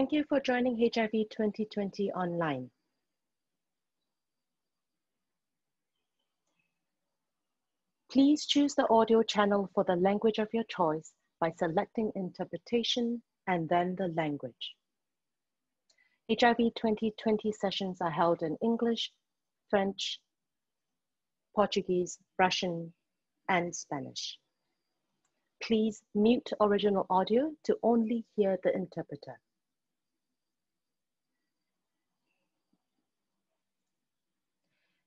Thank you for joining HIV 2020 online. Please choose the audio channel for the language of your choice by selecting interpretation and then the language. HIV 2020 sessions are held in English, French, Portuguese, Russian, and Spanish. Please mute original audio to only hear the interpreter.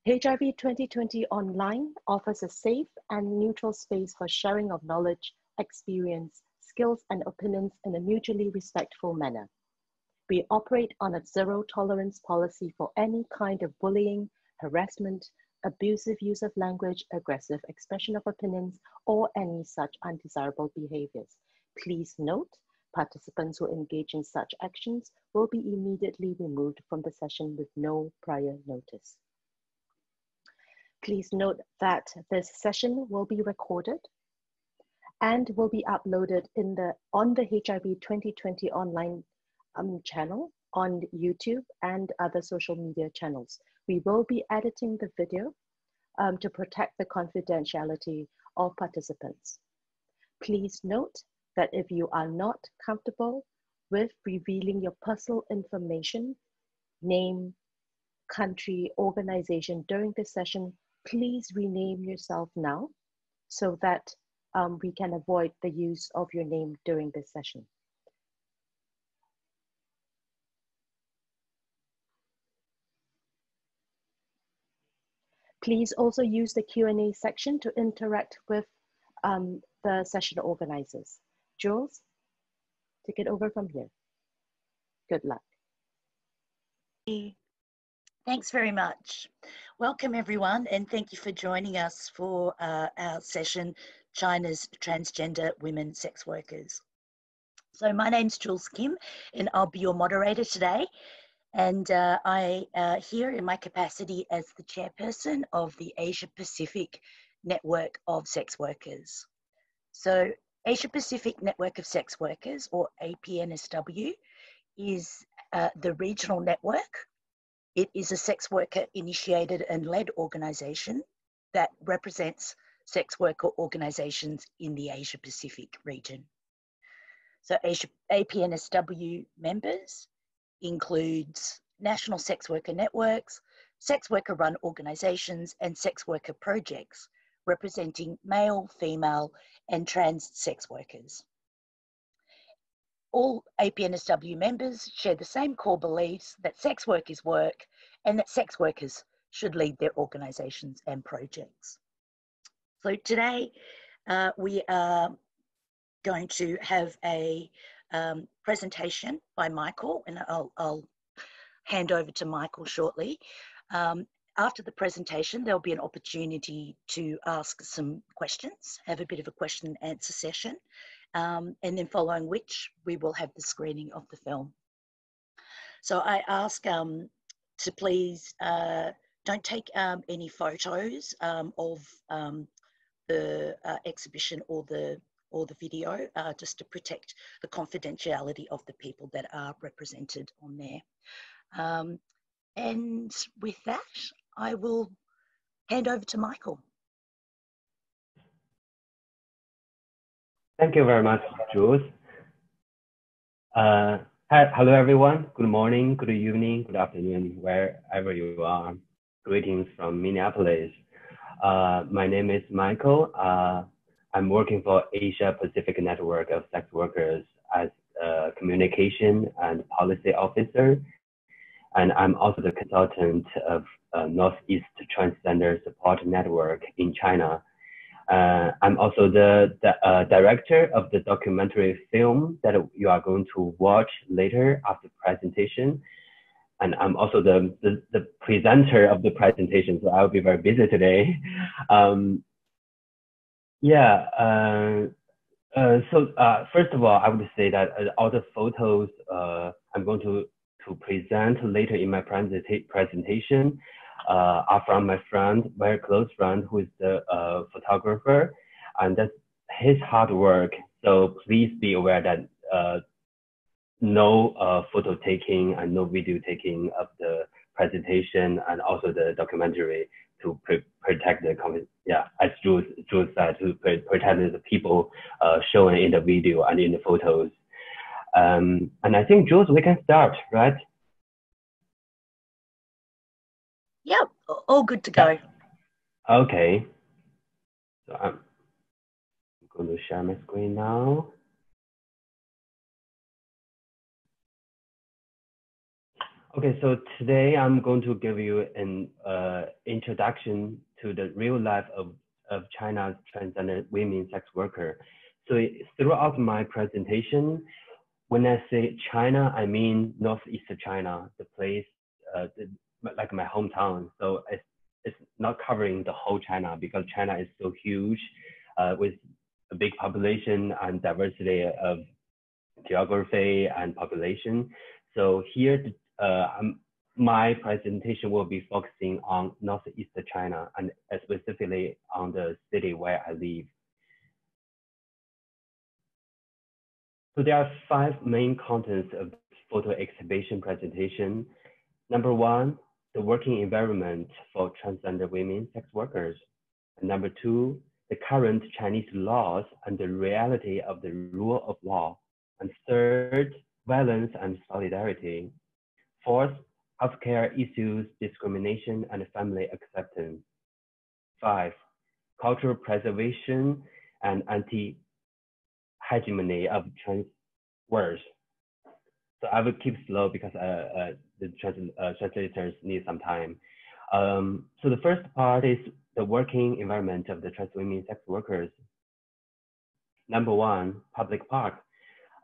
HIV 2020 Online offers a safe and neutral space for sharing of knowledge, experience, skills, and opinions in a mutually respectful manner. We operate on a zero-tolerance policy for any kind of bullying, harassment, abusive use of language, aggressive expression of opinions, or any such undesirable behaviors. Please note, participants who engage in such actions will be immediately removed from the session with no prior notice. Please note that this session will be recorded and will be uploaded on the HIV 2020 online channel on YouTube and other social media channels. We will be editing the video to protect the confidentiality of participants. Please note that if you are not comfortable with revealing your personal information, name, country, organization during this session, please rename yourself now so that we can avoid the use of your name during this session. Please also use the Q&A section to interact with the session organizers. Jules, take it over from here. Good luck. Thanks very much. Welcome everyone, and thank you for joining us for our session, China's Transgender Women Sex Workers. So my name's Jules Kim, and I'll be your moderator today. And I here in my capacity as the chairperson of the Asia Pacific Network of Sex Workers. So Asia Pacific Network of Sex Workers, or APNSW, is the regional network. It is a sex worker initiated and led organisation that represents sex worker organisations in the Asia Pacific region. So APNSW members includes national sex worker networks, sex worker run organisations, and sex worker projects representing male, female, and trans sex workers. All APNSW members share the same core beliefs that sex work is work and that sex workers should lead their organisations and projects. So today we are going to have a presentation by Michael, and I'll hand over to Michael shortly. After the presentation, there'll be an opportunity to ask some questions, have a bit of a question and answer session. And then following which we will have the screening of the film. So I ask to please don't take any photos of the exhibition or the video, just to protect the confidentiality of the people that are represented on there. And with that, I will hand over to Michael. Thank you very much, Jules. Hello, everyone. Good morning, good evening, good afternoon, wherever you are. Greetings from Minneapolis. My name is Michael. I'm working for Asia Pacific Network of Sex Workers as a communication and policy officer. And I'm also the consultant of Northeast Transgender Support Network in China. I'm also the director of the documentary film that you are going to watch later after the presentation. And I'm also the presenter of the presentation, so I'll be very busy today. First of all, I would say that all the photos I'm going to present later in my presentation are from my friend, very close friend, who is the photographer, and that's his hard work. So please be aware that no photo taking and no video taking of the presentation and also the documentary to protect the as Jules said, to protect the people shown in the video and in the photos. And I think, Jules, we can start, right? Yep, all good to go. Okay. So I'm going to share my screen now. Okay, so today I'm going to give you an introduction to the real life of China's transgender women sex worker. So throughout my presentation, when I say China, I mean Northeast China, the place, like my hometown. So it's not covering the whole China because China is so huge with a big population and diversity of geography and population. So here, my presentation will be focusing on Northeast China and specifically on the city where I live. So there are 5 main contents of the photo exhibition presentation. Number 1, the working environment for transgender women sex workers. And number 2, the current Chinese laws and the reality of the rule of law. And third, violence and solidarity. Fourth, healthcare issues, discrimination, and family acceptance. 5, cultural preservation and anti-hegemony of trans words. So I will keep slow because the translators need some time. So the first part is the working environment of the trans women sex workers. Number 1, public park.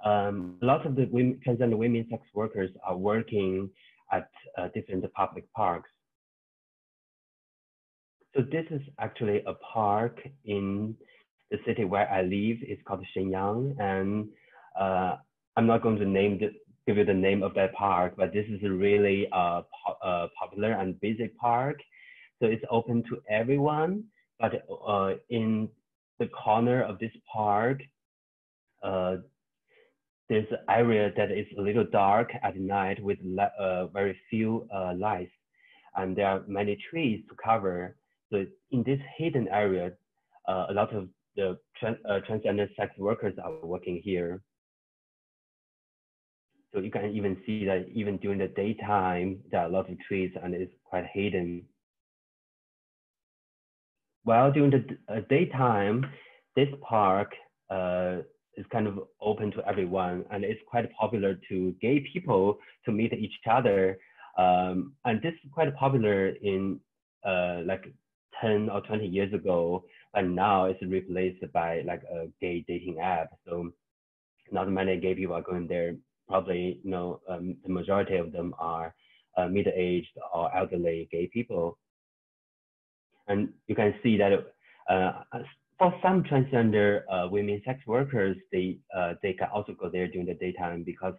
Lots of the transgender women sex workers are working at different public parks. So this is actually a park in the city where I live. It's called Shenyang, and I'm not going to give you the name of that park, but this is a really popular and busy park. So it's open to everyone, but in the corner of this park, there's an area that is a little dark at night with very few lights, and there are many trees to cover. So in this hidden area, a lot of the transgender sex workers are working here. So you can even see that even during the daytime, there are a lot of trees and it's quite hidden. While during the daytime, this park is kind of open to everyone, and it's quite popular to gay people to meet each other. And this is quite popular in like 10 or 20 years ago, and now it's replaced by like a gay dating app. So not many gay people are going there. Probably, the majority of them are middle-aged or elderly gay people. And you can see that for some transgender women sex workers, they can also go there during the daytime because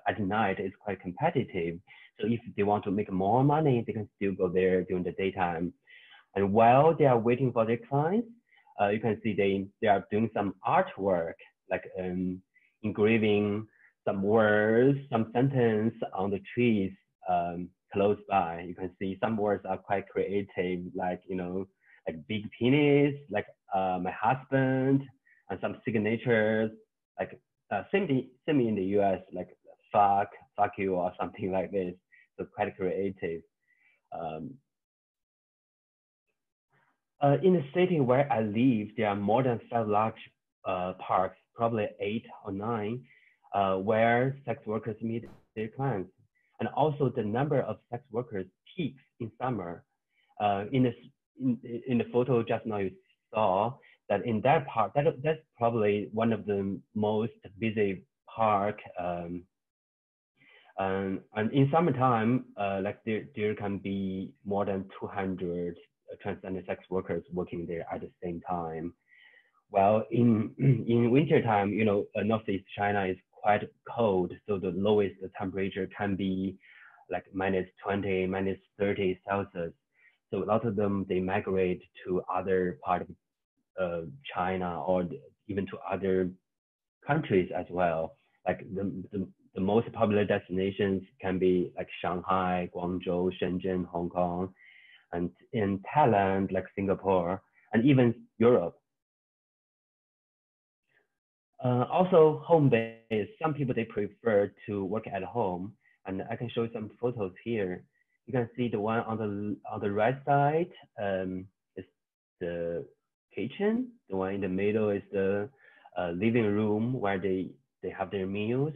at night it's quite competitive. So if they want to make more money, they can still go there during the daytime. And while they are waiting for their clients, you can see they are doing some artwork, like engraving some words, some sentence on the trees close by. You can see some words are quite creative, like like big penis, like my husband, and some signatures, like same in the US, like fuck you, or something like this. So quite creative. In the city where I live, there are more than 5 large parks, probably 8 or 9, where sex workers meet their clients. And also the number of sex workers peaks in summer. In the photo just now you saw that in that park, that's probably one of the most busy park. And in summertime, like there can be more than 200 transgender sex workers working there at the same time. Well, in wintertime, Northeast China is quite cold, so the lowest temperature can be like -20, -30 Celsius. So a lot of them, they migrate to other parts of China or even to other countries as well. like the most popular destinations can be like Shanghai, Guangzhou, Shenzhen, Hong Kong, and in Thailand, like Singapore, and even Europe. Also, home base. Some people, they prefer to work at home, and I can show you some photos here. You can see the one on the right side is the kitchen. The one in the middle is the living room where they have their meals.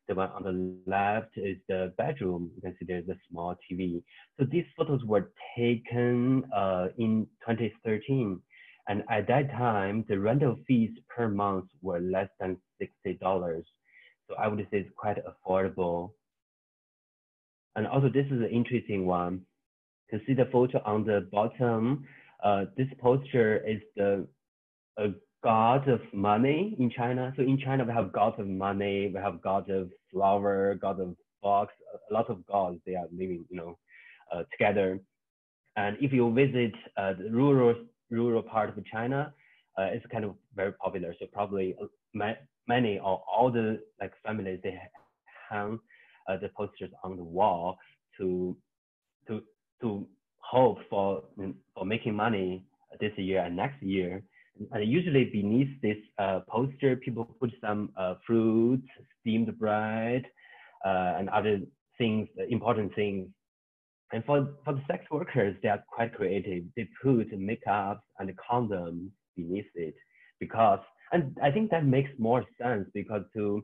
The one on the left is the bedroom. You can see there's a small TV. So these photos were taken in 2013. And at that time, the rental fees per month were less than $60. So I would say it's quite affordable. And also, this is an interesting one. You can see the photo on the bottom. This poster is the god of money in China. So in China, we have god of money, we have god of flower, god of fox, a lot of gods. They are living, together. And if you visit the rural part of China, it's kind of very popular. So probably many or all the like families, they hang the posters on the wall to hope for making money this year and next year. And usually beneath this poster, people put some fruits, steamed bread, and other things, important things. And for the sex workers, they are quite creative. They put makeup and condoms beneath it because, and I think that makes more sense because to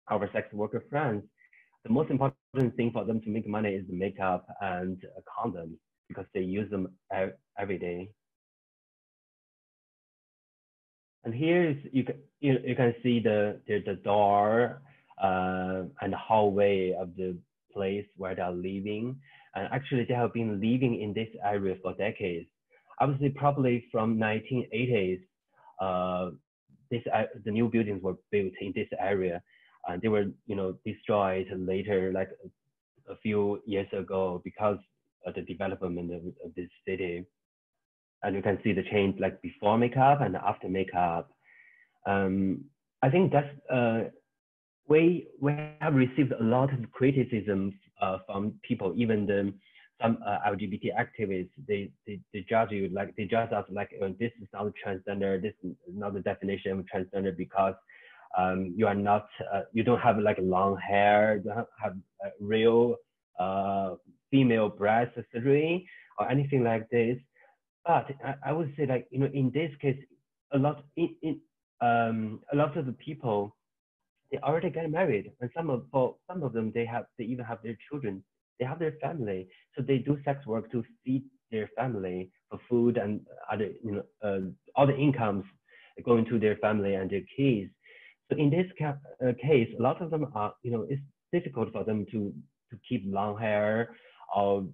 our sex worker friends, the most important thing for them to make money is the makeup and condoms because they use them every day. And here you can see the door and the hallway of the place where they are living. And actually, they have been living in this area for decades. Obviously, probably from 1980s, the new buildings were built in this area, and they were, destroyed later, like a few years ago, because of the development of this city. And you can see the change, like before makeup and after makeup. I think that's we have received a lot of criticism from people, even some LGBT activists. They judge you like they judge us like this is not transgender. This is not the definition of transgender because you are not you don't have like long hair, you don't have real female breast surgery or anything like this. But I would say like in this case, a lot of the people, they already get married, and for some of them they even have their children, they have their family, so they do sex work to feed their family for food and other all the incomes going to their family and their kids. So in this case, a lot of them are it's difficult for them to keep long hair or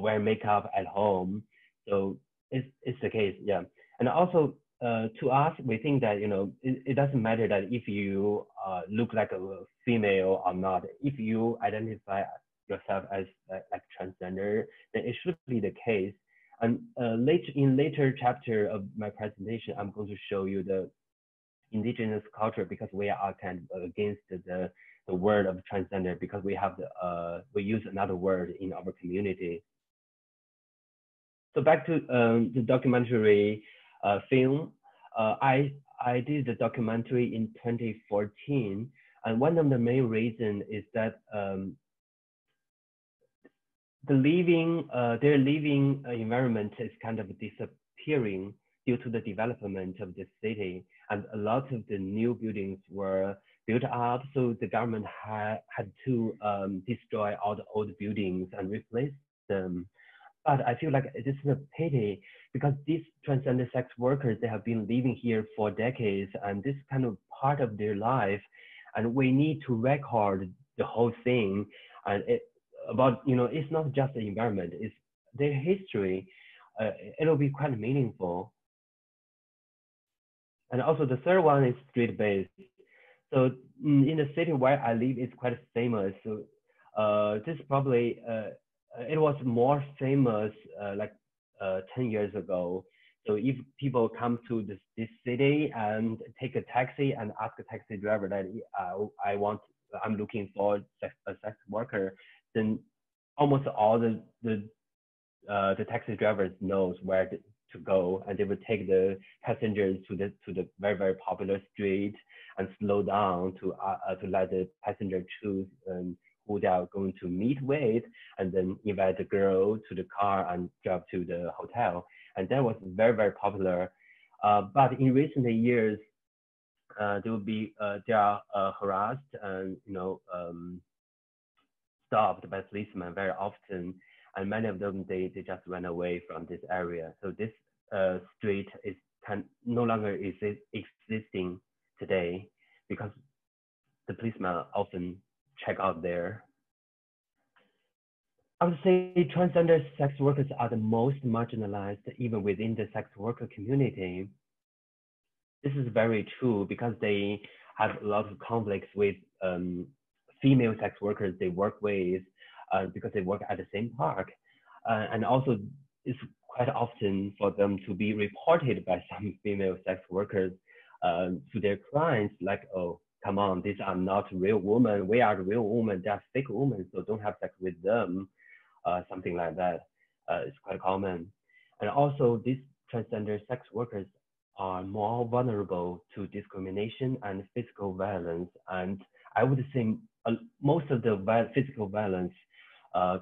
wear makeup at home. So it's the case, yeah. And also to us, we think that it doesn't matter that if you look like a female or not. If you identify yourself as like transgender, then it should be the case. And later chapter of my presentation, I'm going to show you the indigenous culture because we are kind of against the word of transgender because we use another word in our community. So back to the documentary film. I did the documentary in 2014, and one of the main reasons is that their living environment is kind of disappearing due to the development of the city, and a lot of the new buildings were built up, so the government had to destroy all the old buildings and replace them. But I feel like this is a pity because these transgender sex workers, they have been living here for decades, and this is kind of part of their life, and we need to record the whole thing. And it's not just the environment, it's their history. It'll be quite meaningful. And also the third one is street-based. So in the city where I live, it's quite famous. So this probably, it was more famous like 10 years ago. So if people come to this city and take a taxi and ask a taxi driver that I'm looking for a sex worker, then almost all the taxi drivers knows where to go, and they would take the passengers to the very, very popular street and slow down to let the passenger choose who they are going to meet with, and then invite the girl to the car and drive to the hotel. And that was very, very popular. But in recent years, they are harassed and stopped by policemen very often, and many of them they just ran away from this area. So this street no longer existing today because the policemen often check out there. I would say transgender sex workers are the most marginalized even within the sex worker community. This is very true because they have a lot of conflicts with female sex workers they work with because they work at the same park. And also it's quite often for them to be reported by some female sex workers to their clients like, oh, come on, these are not real women. We are the real women. They are fake women, so don't have sex with them. Something like that. It's quite common. And also these transgender sex workers are more vulnerable to discrimination and physical violence. And I would say most of the physical violence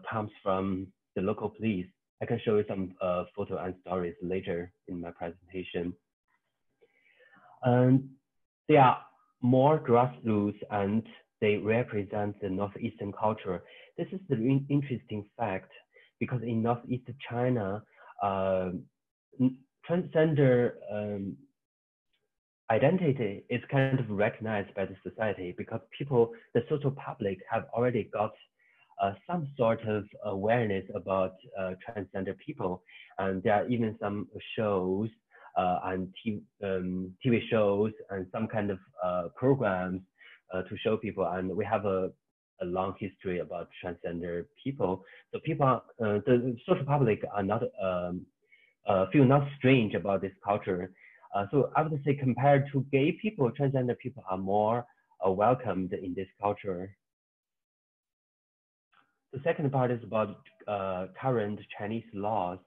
comes from the local police. I can show you some photo and stories later in my presentation. And they are more grassroots and they represent the Northeastern culture. This is the interesting fact because in Northeast China, transgender identity is kind of recognized by the society because the social public have already got some sort of awareness about transgender people. And there are even some shows and TV shows and some kind of programs to show people. And we have a long history about transgender people. So people, the social public are not, feel not strange about this culture. So I would say compared to gay people, transgender people are more welcomed in this culture. The second part is about current Chinese laws.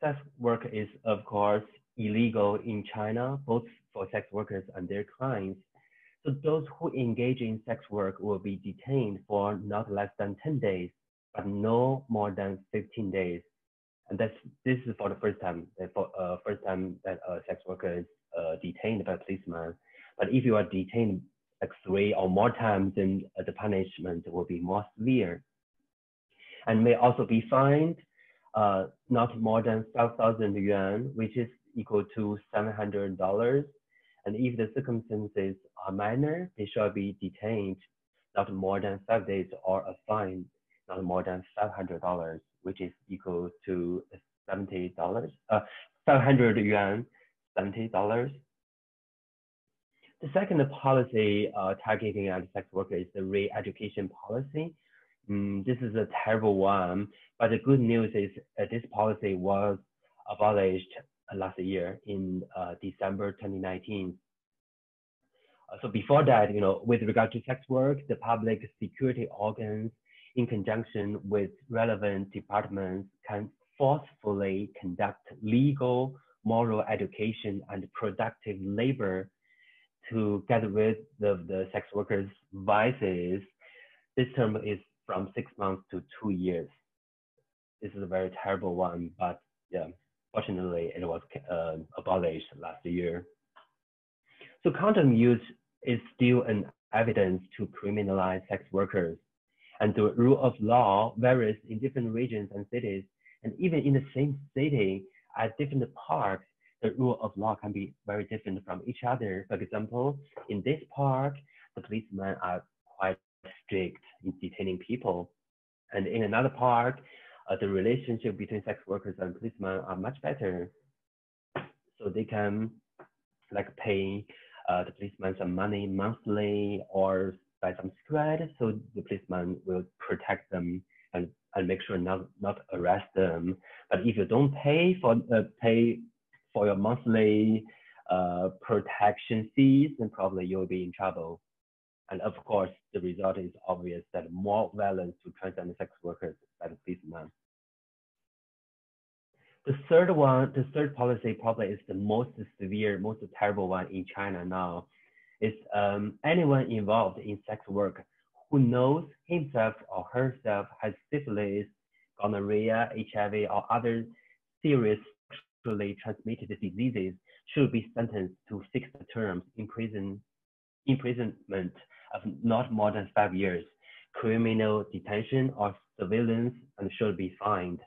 Sex work is, of course, illegal in China, both for sex workers and their clients. So those who engage in sex work will be detained for not less than 10 days, but no more than 15 days. And this is for the first time that a sex worker is detained by a policeman. But if you are detained like 3 or more times, then the punishment will be more severe. And may also be fined not more than 5,000 yuan, which is equal to $700. And if the circumstances are minor, they shall be detained not more than 5 days, or a fine not more than $500, which is equal to $70, 500 yuan, $70. The second policy targeting at sex workers is the re-education policy. This is a terrible one, but the good news is this policy was abolished last year in December 2019. So before that, with regard to sex work, the public security organs, in conjunction with relevant departments, can forcefully conduct legal, moral education and productive labor to get rid of the sex workers' vices. This term is from 6 months to 2 years. This is a very terrible one, but yeah, fortunately it was abolished last year. So condom use is still an evidence to criminalize sex workers. And the rule of law varies in different regions and cities. And even in the same city, at different parks, the rule of law can be very different from each other. For example, in this park, the policemen are quite strict in detaining people. And in another park, the relationship between sex workers and policemen are much better. So they can pay the policeman some money monthly or buy some cigarette, so the policeman will protect them and make sure not arrest them. But if you don't pay for your monthly protection fees, then probably you'll be in trouble. And of course, the result is obvious that more violence to transgender sex workers by the policemen. The third policy probably is the most severe, most terrible one in China now. Is anyone involved in sex work who knows himself or herself has syphilis, gonorrhea, HIV, or other serious sexually transmitted diseases should be sentenced to fixed terms imprisonment of not more than 5 years, criminal detention or surveillance, and should be fined.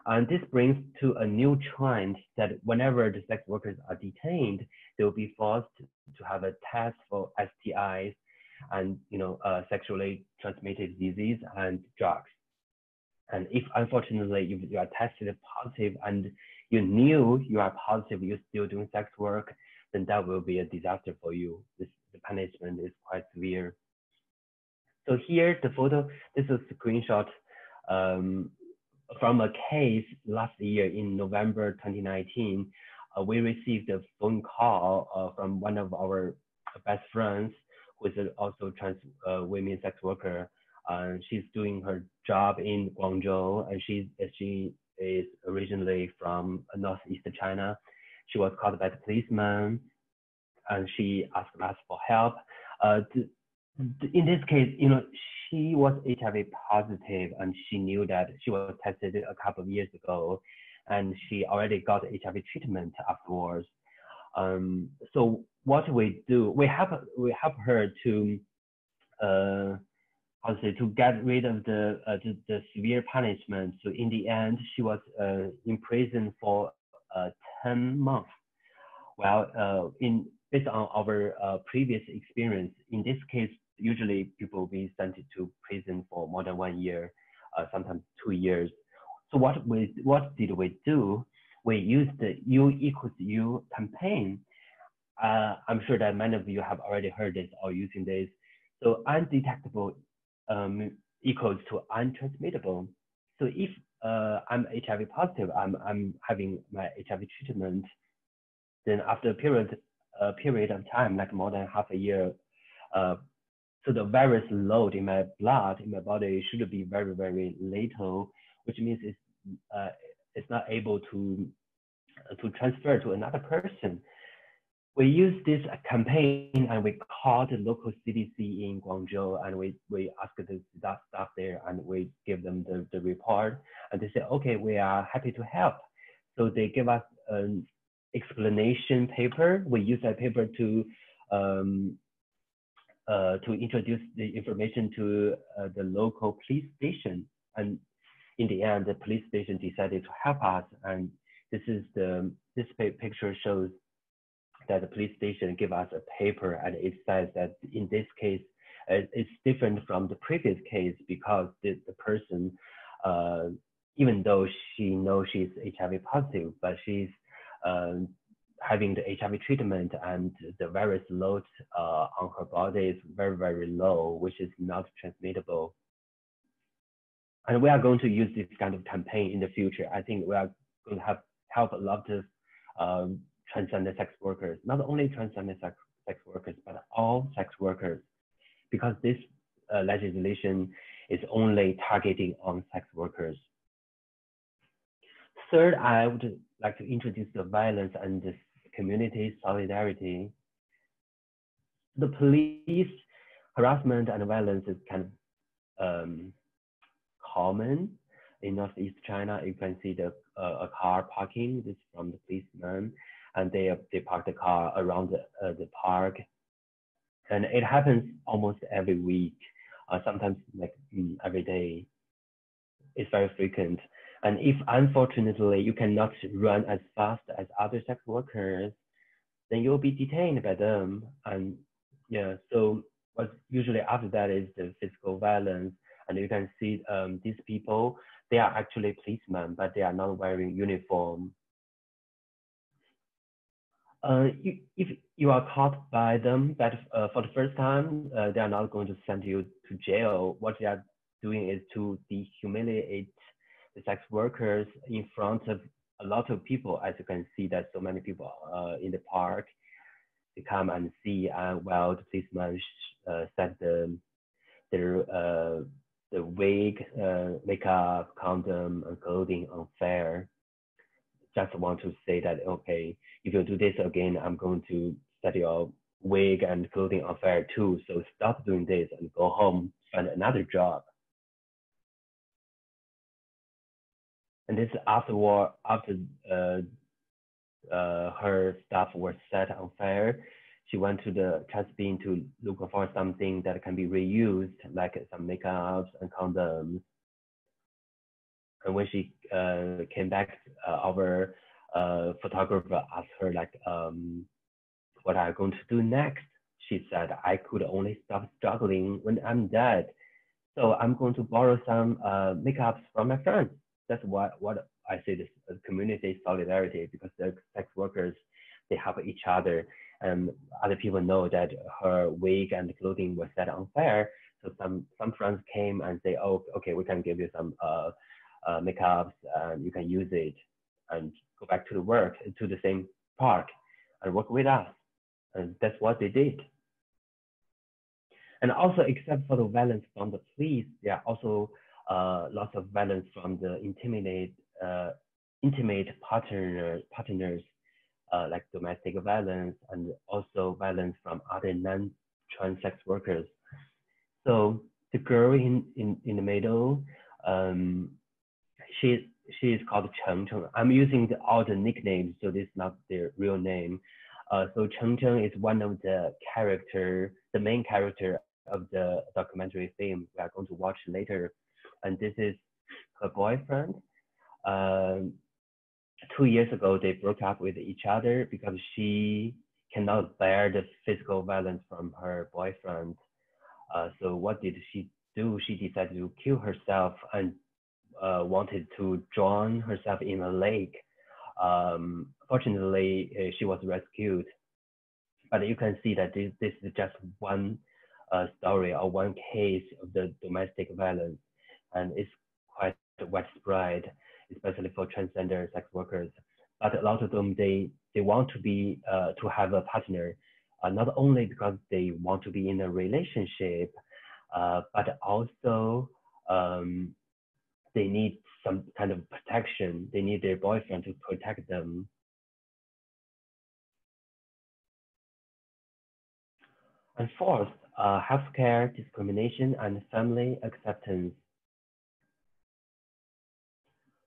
And this brings to a new trend that whenever the sex workers are detained, they will be forced to have a test for STIs and sexually transmitted disease and drugs. And if unfortunately if you are tested positive and you knew you are positive, you're still doing sex work, then that will be a disaster for you. The punishment is quite severe. So here the photo, this is a screenshot from a case last year in November 2019. We received a phone call from one of our best friends, who is also trans women sex worker. She's doing her job in Guangzhou, and she is originally from northeast China. She was called by the policeman, and she asked us for help. In this case, she was HIV positive, and she knew that she was tested a couple of years ago, and she already got HIV treatment afterwards. So what we do, we help her to to get rid of the severe punishment. So in the end, she was in prison for 10 months. Well, based on our previous experience, in this case, usually people will be sent to prison for more than 1 year, sometimes 2 years. So what did we do? We used the U equals U campaign. I'm sure that many of you have already heard this or using this. So undetectable equals to untransmittable. So if I'm HIV positive, I'm having my HIV treatment, then after a period of time, like more than half a year, so the virus load in my blood, in my body, should be very, very little, which means it's not able to transfer to another person. We used this campaign, and we called the local CDC in Guangzhou, and we asked the staff there, and we give them the report, and they said, okay, we are happy to help. So they give us an explanation paper. We use that paper to introduce the information to the local police station, and in the end, the police station decided to help us. And this picture shows that the police station gave us a paper, and it says that in this case, it's different from the previous case because the person, even though she knows she's HIV positive, but she's having the HIV treatment, and the virus load on her body is very, very low, which is not transmittable. And we are going to use this kind of campaign in the future. I think we are going to help a lot of transgender sex workers, not only transgender sex workers, but all sex workers, because this legislation is only targeting on sex workers. Third, I would like to introduce the violence and the community solidarity. The police harassment and violence is kind of common in Northeast China. You can see a car parking. This is from the policeman, and they park the car around the park, and it happens almost every week, sometimes like every day. It's very frequent. And if unfortunately you cannot run as fast as other sex workers, then you'll be detained by them. And yeah, so what usually after that is the physical violence. And you can see these people, they are actually policemen, but they are not wearing uniform. If you are caught by them, that for the first time, they are not going to send you to jail. What they are doing is to dehumiliate the sex workers in front of a lot of people. As you can see, that so many people in the park. They come and see while the policeman set the wig, makeup, condom, and clothing on fire. Just want to say that, okay, if you do this again, I'm going to set your wig and clothing on fire too. So stop doing this and go home, find another job. And this after her stuff was set on fire, she went to the trash bin to look for something that can be reused, like some makeups and condoms. And when she came back, our photographer asked her, like, what are you going to do next? She said, I could only stop struggling when I'm dead. So I'm going to borrow some makeups from my friends. That's what I say, this community solidarity, because the sex workers, they help each other. And other people know that her wig and clothing was set on fire. So some friends came and say, oh, okay, we can give you some makeups, you can use it and go back to the work, to the same park and work with us. And that's what they did. And also, except for the violence from the police, there are also lots of violence from the intimate partners, like domestic violence, and also violence from other non-trans sex workers. So the girl in the middle, she is called Cheng Cheng. I'm using all the nicknames, so this is not their real name. So Cheng Cheng is one of the main character of the documentary film we are going to watch later. And this is her boyfriend. 2 years ago, they broke up with each other because she cannot bear the physical violence from her boyfriend. So what did she do? She decided to kill herself and wanted to drown herself in a lake. Fortunately, she was rescued. But you can see that this is just one story or one case of the domestic violence, and it's quite widespread, especially for transgender sex workers. But a lot of them, they want to be to have a partner, not only because they want to be in a relationship, but also they need some kind of protection. They need their boyfriend to protect them. And fourth, healthcare discrimination and family acceptance.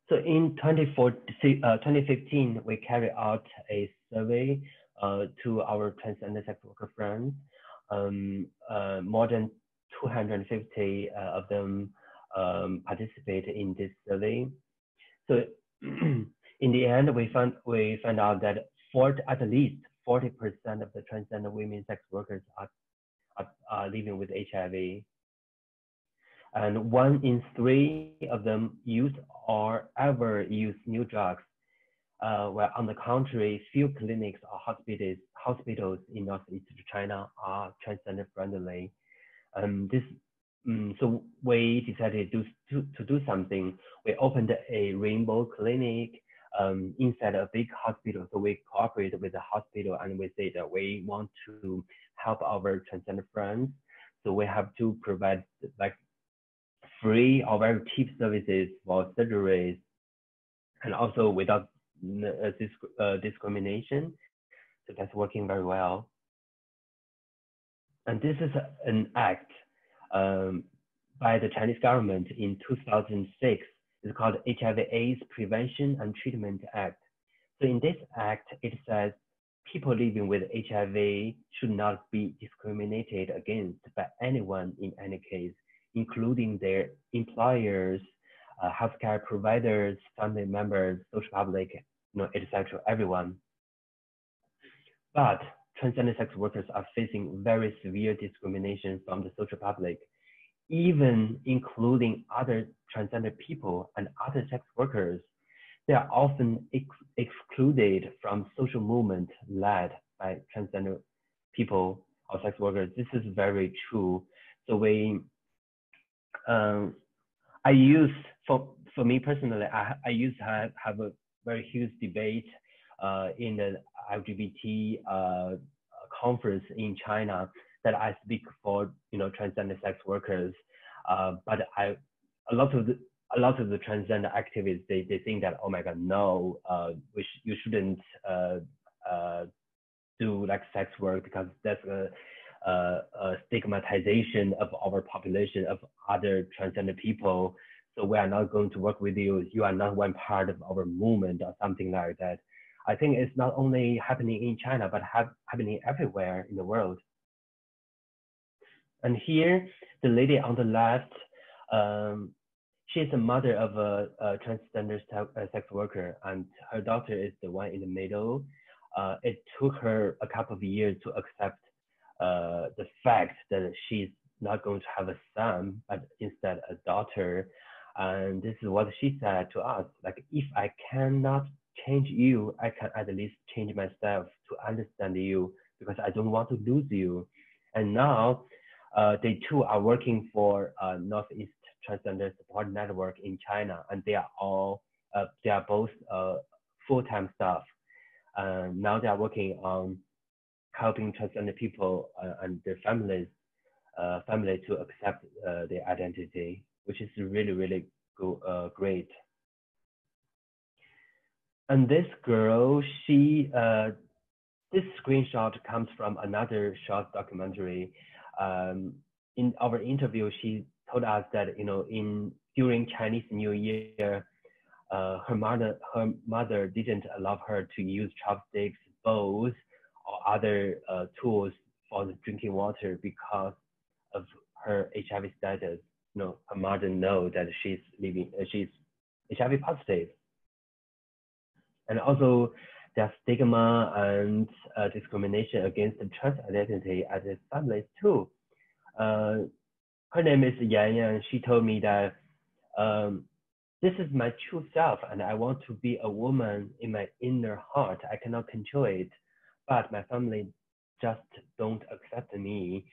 So in 2015, we carried out a survey to our transgender sex worker friends. More than 250 of them participated in this survey. So in the end, we found out that at least 40% of the transgender women sex workers are living with HIV. And 1 in 3 of them use or ever use new drugs, where on the contrary, few clinics or hospitals in Northeast China are transgender friendly. So we decided to do something. We opened a rainbow clinic inside a big hospital. So we cooperate with the hospital and we say that we want to help our transgender friends. So we have to provide like free or very cheap services for surgeries, and also without discrimination. So that's working very well. And this is an act by the Chinese government in 2006. It's called HIV/AIDS Prevention and Treatment Act. So in this act, it says people living with HIV should not be discriminated against by anyone in any case, including their employers, healthcare providers, family members, social public, etc., everyone. But transgender sex workers are facing very severe discrimination from the social public, even including other transgender people and other sex workers. They are often excluded from social movement led by transgender people or sex workers. This is very true. So I use, for for me personally, I used to have a very huge debate in the LGBT conference in China that I speak for, transgender sex workers. But a lot of the transgender activists, they think that, oh my God, no, you shouldn't do like sex work because that's a stigmatization of our population of other transgender people. So we are not going to work with you. You are not one part of our movement or something like that. I think it's not only happening in China, but happening everywhere in the world. And here, the lady on the left, she's a mother of a transgender sex worker, and her daughter is the one in the middle. It took her a couple of years to accept the fact that she's not going to have a son, but instead a daughter. And this is what she said to us, like, if I cannot change you, I can at least change myself to understand you, because I don't want to lose you. And now they too are working for Northeast Transgender Support Network in China, and they are both full-time staff. Now they are working on helping transgender people and their family to accept their identity, which is really, really great. And this girl, this screenshot comes from another short documentary. In our interview, she told us that during Chinese New Year, her mother didn't allow her to use chopsticks, bowls, or other tools for the drinking water because of her HIV status. Her mother knows that she's HIV positive. And also, there's stigma and discrimination against the trans identity as a family too. Her name is Yan Yan. She told me that this is my true self, and I want to be a woman in my inner heart. I cannot control it, but my family just don't accept me.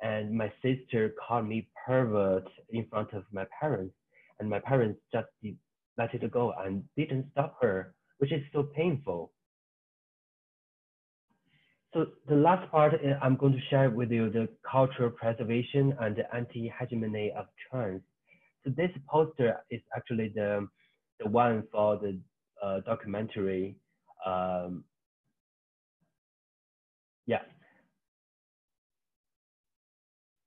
And my sister called me pervert in front of my parents, and my parents just let it go and didn't stop her, which is so painful. So the last part, I'm going to share with you the cultural preservation and the anti-hegemony of trans. So this poster is actually the one for the documentary. Yeah.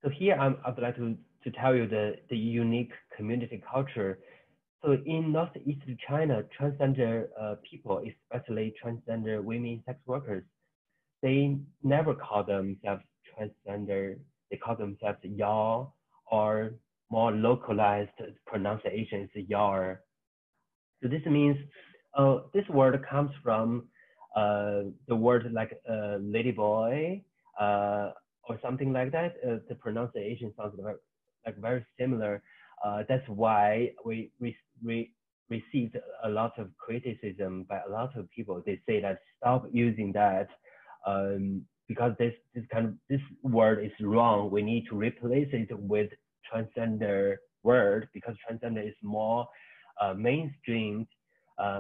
So here I'd like to tell you the unique community culture. So in Northeast China, transgender people, especially transgender women sex workers, they never call themselves transgender. They call themselves Yao, or more localized pronunciation is Yar. So this means this word comes from the word like ladyboy or something like that. The pronunciation sounds very similar. That's why we received a lot of criticism by a lot of people. They say that stop using that because this word is wrong. We need to replace it with transgender word, because transgender is more mainstream,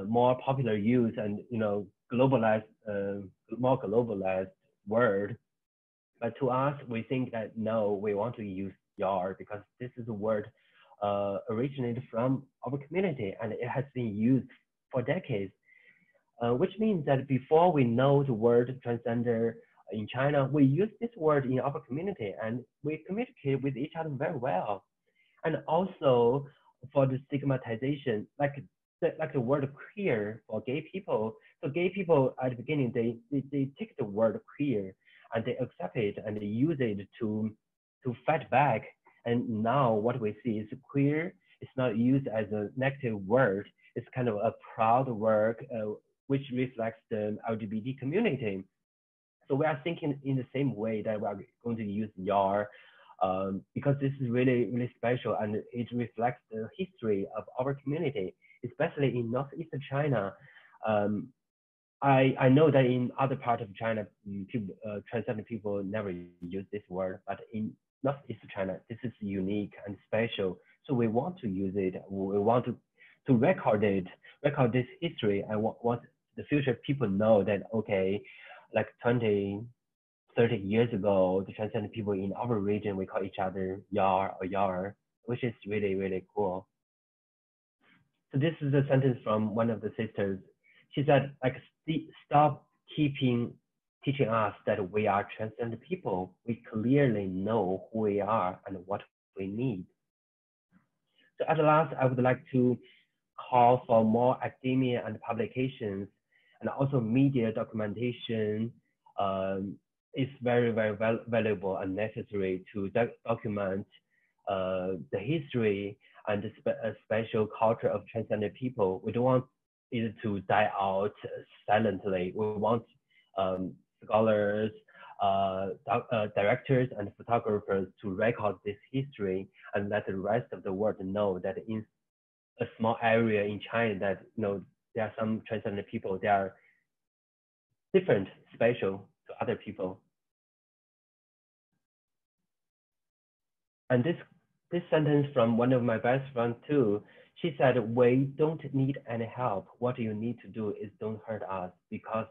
more popular use, and globalized, more globalized word. But to us, we think that no, we want to use Yar because this is a word originated from our community, and it has been used for decades. Which means that before we know the word transgender in China, we use this word in our community and we communicate with each other very well. And also for the stigmatization, like the word queer for gay people. So gay people at the beginning, they take the word queer and they accept it and they use it to fight back. And now what we see is queer is not used as a negative word. It's kind of a proud word, which reflects the LGBT community. So we are thinking in the same way that we are going to use Yar because this is really, really special and it reflects the history of our community, especially in Northeast China. I know that in other parts of China, transgender people never use this word, but in Northeast China, this is unique and special. So we want to use it. We want to record this history. I want the future people know that, okay, like 20, 30 years ago, the transgender people in our region, we call each other Yar or Yar, which is really, really cool. So this is a sentence from one of the sisters. She said, like, stop teaching us that we are transgender people. We clearly know who we are and what we need. So at last, I would like to call for more academia and publications, and also media documentation is very, very valuable and necessary to document the history and the special culture of transgender people. We don't want it to die out silently. We want scholars, directors, and photographers to record this history and let the rest of the world know that in a small area in China that, you know, there are some transgender people, they are different, special to other people. And this sentence from one of my best friends too, she said, we don't need any help. What you need to do is don't hurt us, because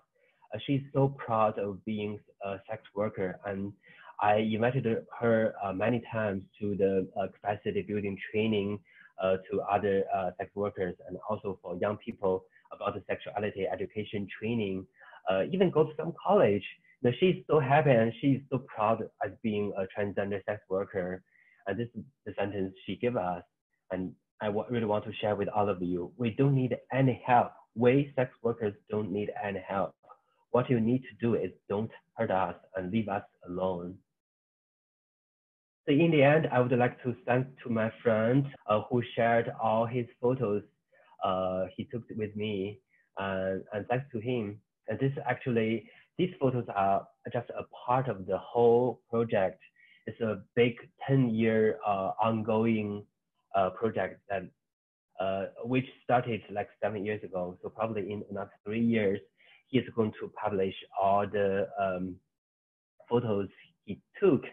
she's so proud of being a sex worker. And I invited her many times to the capacity building training to other sex workers, and also for young people about the sexuality education training, even go to some college. Now, she's so happy and she's so proud as being a transgender sex worker. And this is the sentence she gave us. And I really want to share with all of you. We don't need any help. We sex workers don't need any help. What you need to do is don't hurt us and leave us alone. So in the end, I would like to thank to my friend who shared all his photos he took with me, and thanks to him. And these photos are just a part of the whole project. It's a big 10-year ongoing project that which started like 7 years ago. So probably in another 3 years, he is going to publish all the photos he took.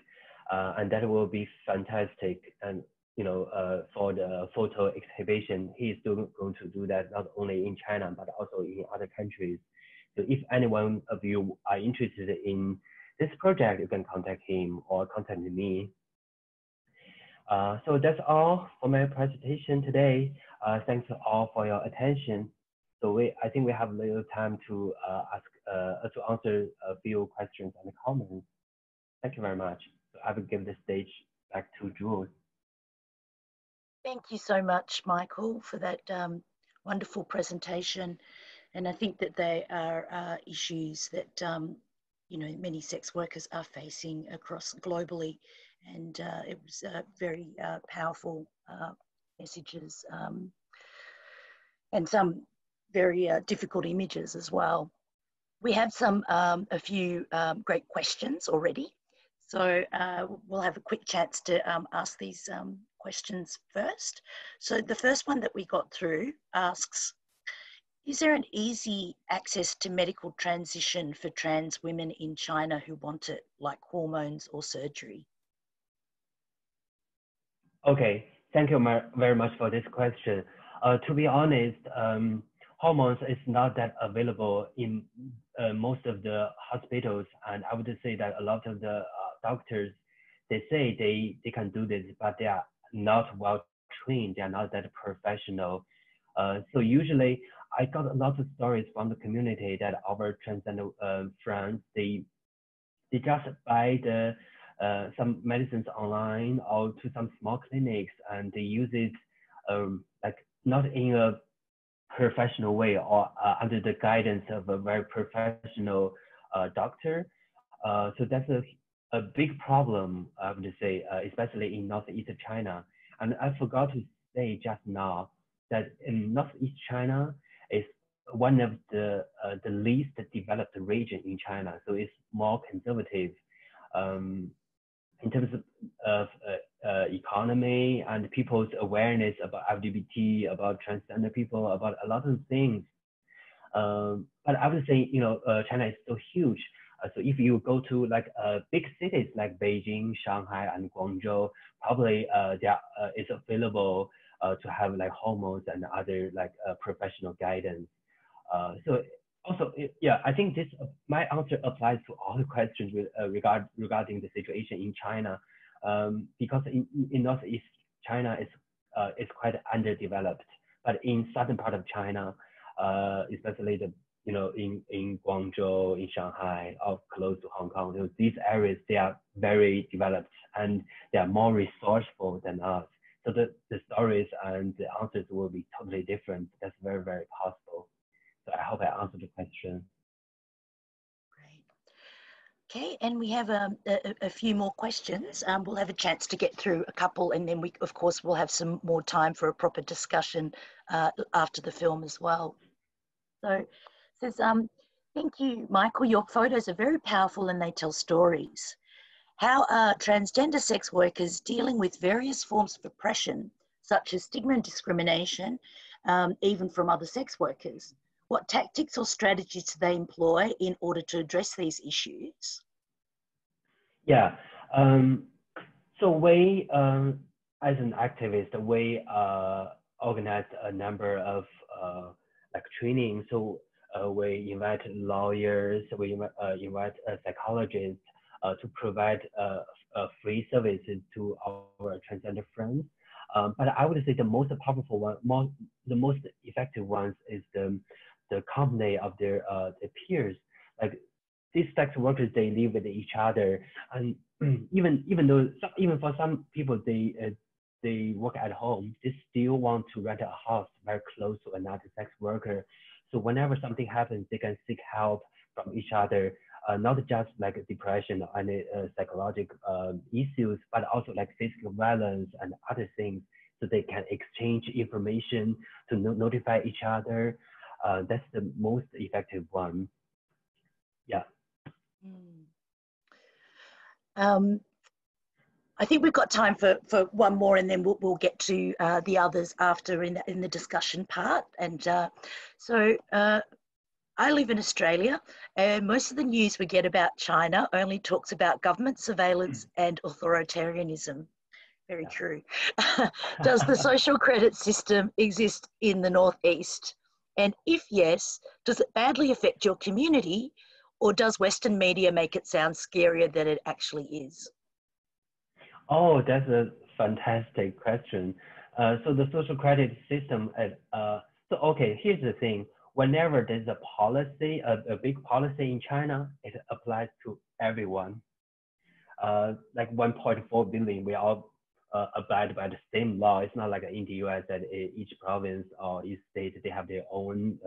And that will be fantastic. And you know, for the photo exhibition, he is still going to do that not only in China but also in other countries. So if anyone of you are interested in this project, you can contact him or contact me. So that's all for my presentation today. Thanks all for your attention. So I think we have a little time to answer a few questions and comments. Thank you very much. I will give the stage back to Jules. Thank you so much, Michael, for that wonderful presentation. And I think that they are issues that you know, many sex workers are facing across globally, and it was very powerful messages and some very difficult images as well. We have a few great questions already. So we'll have a quick chance to ask these questions first. So the first one that we got through asks, is there an easy access to medical transition for trans women in China who want it, like hormones or surgery? Okay, thank you very much for this question. To be honest, hormones is not that available in most of the hospitals, and I would say that a lot of the doctors, they say they can do this, but they are not well trained. They are not that professional. So usually, I got a lot of stories from the community that our transgender friends, they just buy some medicines online or to some small clinics, and they use it like not in a professional way or under the guidance of a very professional doctor. So that's a big problem, I would say, especially in Northeast China. And I forgot to say just now that in Northeast China is one of the least developed region in China. So it's more conservative in terms of economy and people's awareness about LGBT, about transgender people, about a lot of things. But I would say, you know, China is so huge. So if you go to like big cities like Beijing, Shanghai, and Guangzhou, probably there is available to have like hormones and other like professional guidance. So also, yeah, I think this my answer applies to all the questions with, regarding the situation in China, because in Northeast China is quite underdeveloped, but in southern part of China, especially the in Guangzhou, in Shanghai, or close to Hong Kong, these areas, they are very developed and they are more resourceful than us. So the stories and the answers will be totally different. That's very, very possible. So I hope I answered the question. Great. Okay, and we have a few more questions. We'll have a chance to get through a couple, and then we, of course, will have some more time for a proper discussion after the film as well. So it says, thank you, Michael. Your photos are very powerful and they tell stories. How are transgender sex workers dealing with various forms of oppression, such as stigma and discrimination, even from other sex workers? What tactics or strategies do they employ in order to address these issues? Yeah, so we, as an activist, we organized a number of like training. So we invite lawyers, we invite psychologists to provide free services to our transgender friends. But I would say the most powerful one, the most effective ones is the company of their peers. Like these sex workers, they live with each other, and even for some people, they work at home, they still want to rent a house very close to another sex worker. So whenever something happens, they can seek help from each other, not just like depression or any psychological issues, but also like physical violence and other things. So they can exchange information to notify each other. That's the most effective one. Yeah. I think we've got time for one more, and then we'll get to the others after in the discussion part. And so I live in Australia, and most of the news we get about China only talks about government surveillance and authoritarianism. Very true. Does the social credit system exist in the Northeast? And if yes, does it badly affect your community, or does Western media make it sound scarier than it actually is? Oh, that's a fantastic question. So the social credit system, so okay, here's the thing. Whenever there's a policy, a big policy in China, it applies to everyone. Like 1.4 billion, we all abide by the same law. It's not like in the US that each province or each state, they have their own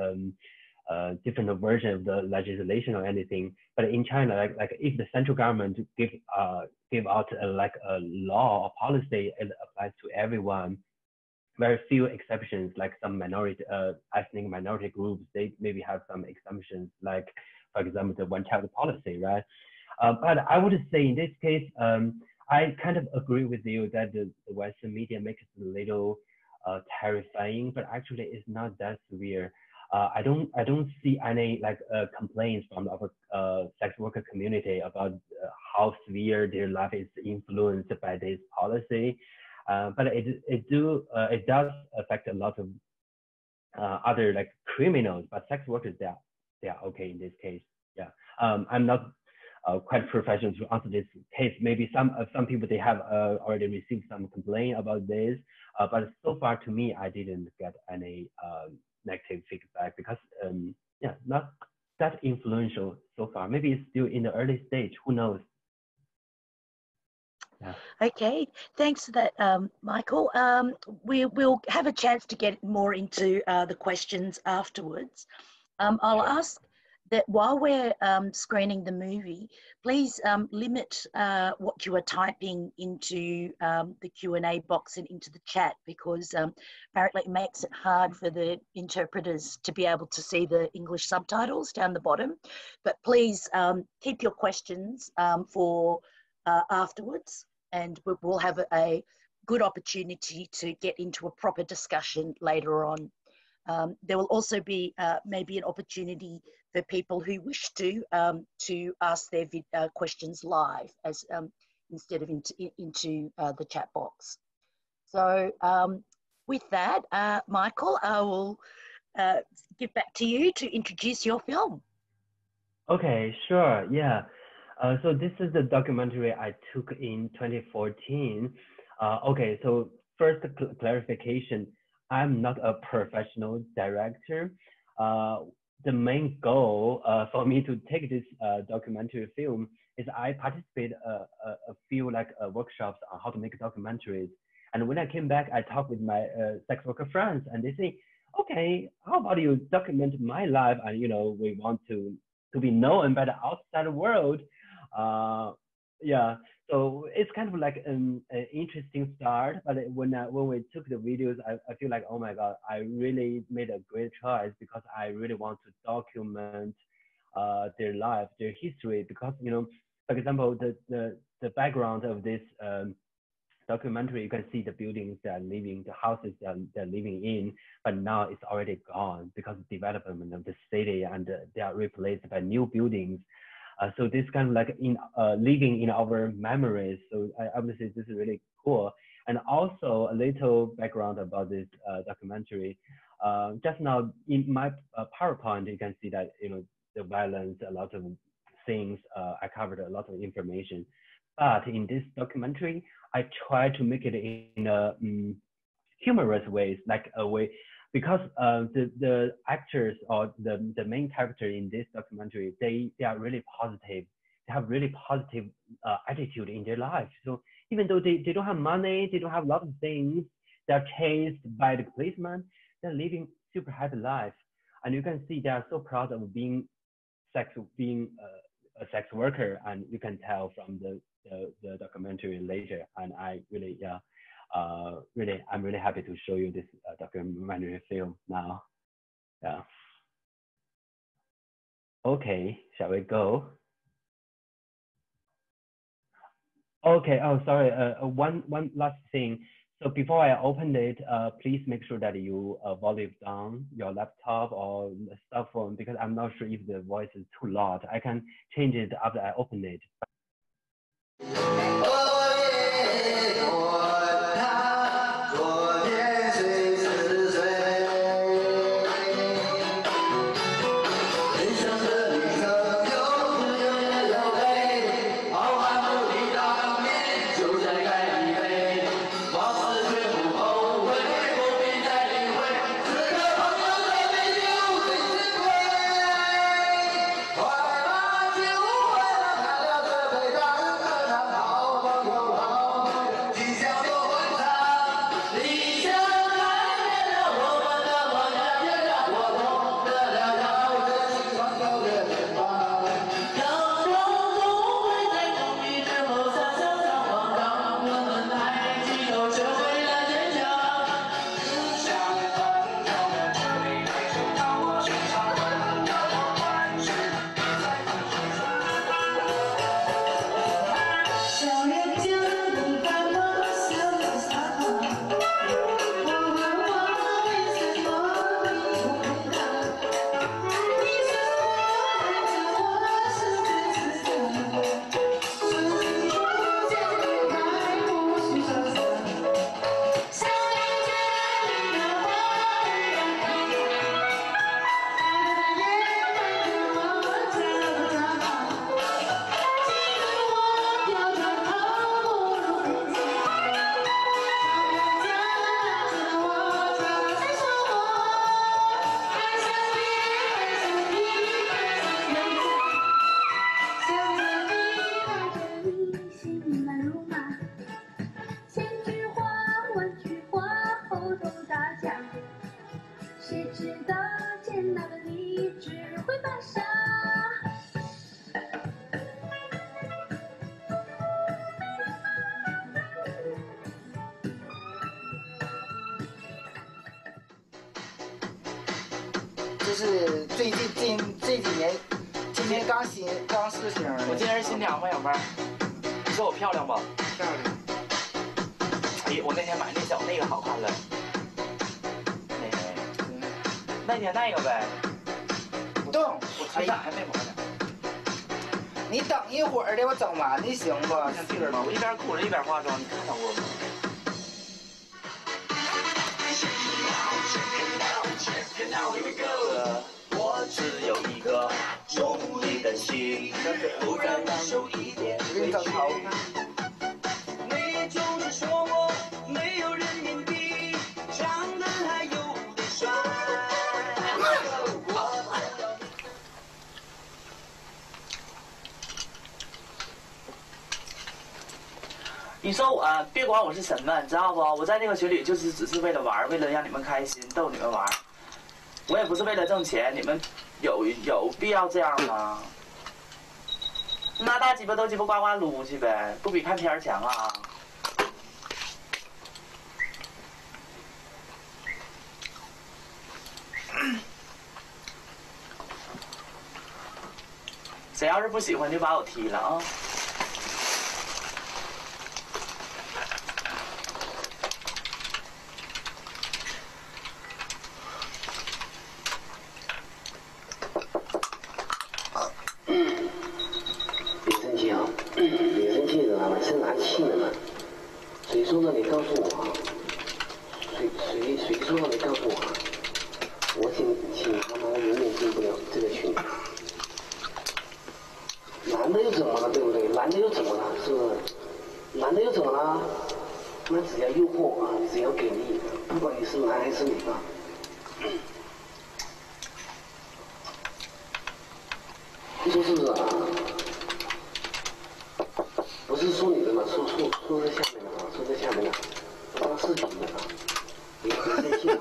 different version of the legislation or anything. But in China, like if the central government give out like a law or policy, it applies to everyone. Very few exceptions, like some minority, ethnic minority groups, they maybe have some exemptions, like for example the one-child policy, right? But I would say in this case, I kind of agree with you that the Western media makes it a little terrifying, but actually it's not that severe. I don't see any like complaints from our sex worker community about how severe their life is influenced by this policy. But it does affect a lot of other like criminals, but sex workers, they are okay in this case. Yeah, I'm not quite professional to answer this case. Maybe some people, they have already received some complaint about this, but so far to me, I didn't get any negative feedback because yeah, not that influential so far. Maybe it's still in the early stage. Who knows? Yeah. Okay, thanks for that, Michael. We'll have a chance to get more into the questions afterwards. I'll ask that while we're screening the movie, please limit what you are typing into the Q&A box and into the chat, because apparently it makes it hard for the interpreters to be able to see the English subtitles down the bottom. But please keep your questions for afterwards, and we'll have a good opportunity to get into a proper discussion later on. There will also be maybe an opportunity for people who wish to ask their questions live, as instead of into the chat box. So with that, Michael, I will give back to you to introduce your film. Okay, sure. Yeah. So this is the documentary I took in 2014. Okay, so first clarification, I'm not a professional director. The main goal for me to take this documentary film is I participate a few workshops on how to make documentaries. And when I came back, I talked with my sex worker friends, and they say, okay, how about you document my life? And we want to be known by the outside world. Yeah, so it's kind of like an interesting start. But when we took the videos, I feel like, oh my God, I really made a great choice because I really want to document their life, their history. Because for example, the background of this documentary, you can see the buildings they are living, the houses they're living in, but now it's already gone because of development of the city, and they are replaced by new buildings. So this kind of like living in our memories. So I would say this is really cool. And also a little background about this documentary. Just now in my PowerPoint, you can see that the violence, a lot of things. I covered a lot of information. But in this documentary, I try to make it in a humorous ways, like a way, because the actors or the main character in this documentary, they are really positive. They have really positive attitude in their life. So even though they don't have money, they don't have a lot of things, they're chased by the policeman, they're living super happy life. And you can see they are so proud of being a sex worker, and you can tell from the documentary later. And I really, I'm really happy to show you this documentary film now. Yeah. Okay, shall we go? Okay. Oh, sorry. One last thing. So before I open it, please make sure that you volume down your laptop or cell phone, because I'm not sure if the voice is too loud. I can change it after I open it.这是这几年，今年刚试新。我今天是新娘吗，小妹儿？你说我漂亮不？漂亮。哎，我那天买那个好看了。那天那个呗。不动，我腿咋还没抹呢？你等一会儿的，我整完的行不？像这个吗？我一边哭着一边化妆，你看到过吗？我只有一个中立的心，不敢受一点委屈。你总是说我没有人民币，长得还有点帅。你说我别管我是什么，你知道不？我在那个群里就是只是为了玩，为了让你们开心，逗你们玩。我也不是为了挣钱，你们有必要这样吗？拿大鸡巴都鸡巴呱呱撸去呗，不比看片儿强啊！谁要是不喜欢就把我踢了啊！别生气啊！别生气，知道吗？生啥气呢？谁说的？你告诉我啊！谁说的？你告诉我啊！我请他妈永远进不了这个群。男的又怎么了？对不对？男的又怎么了？是不是？男的又怎么了？那只要诱惑啊，只要给力，不管你是男还是女啊。你说是不是啊？不是说你的嘛，说在下面的啊，说在下面的，当视频的啊，别生气啊！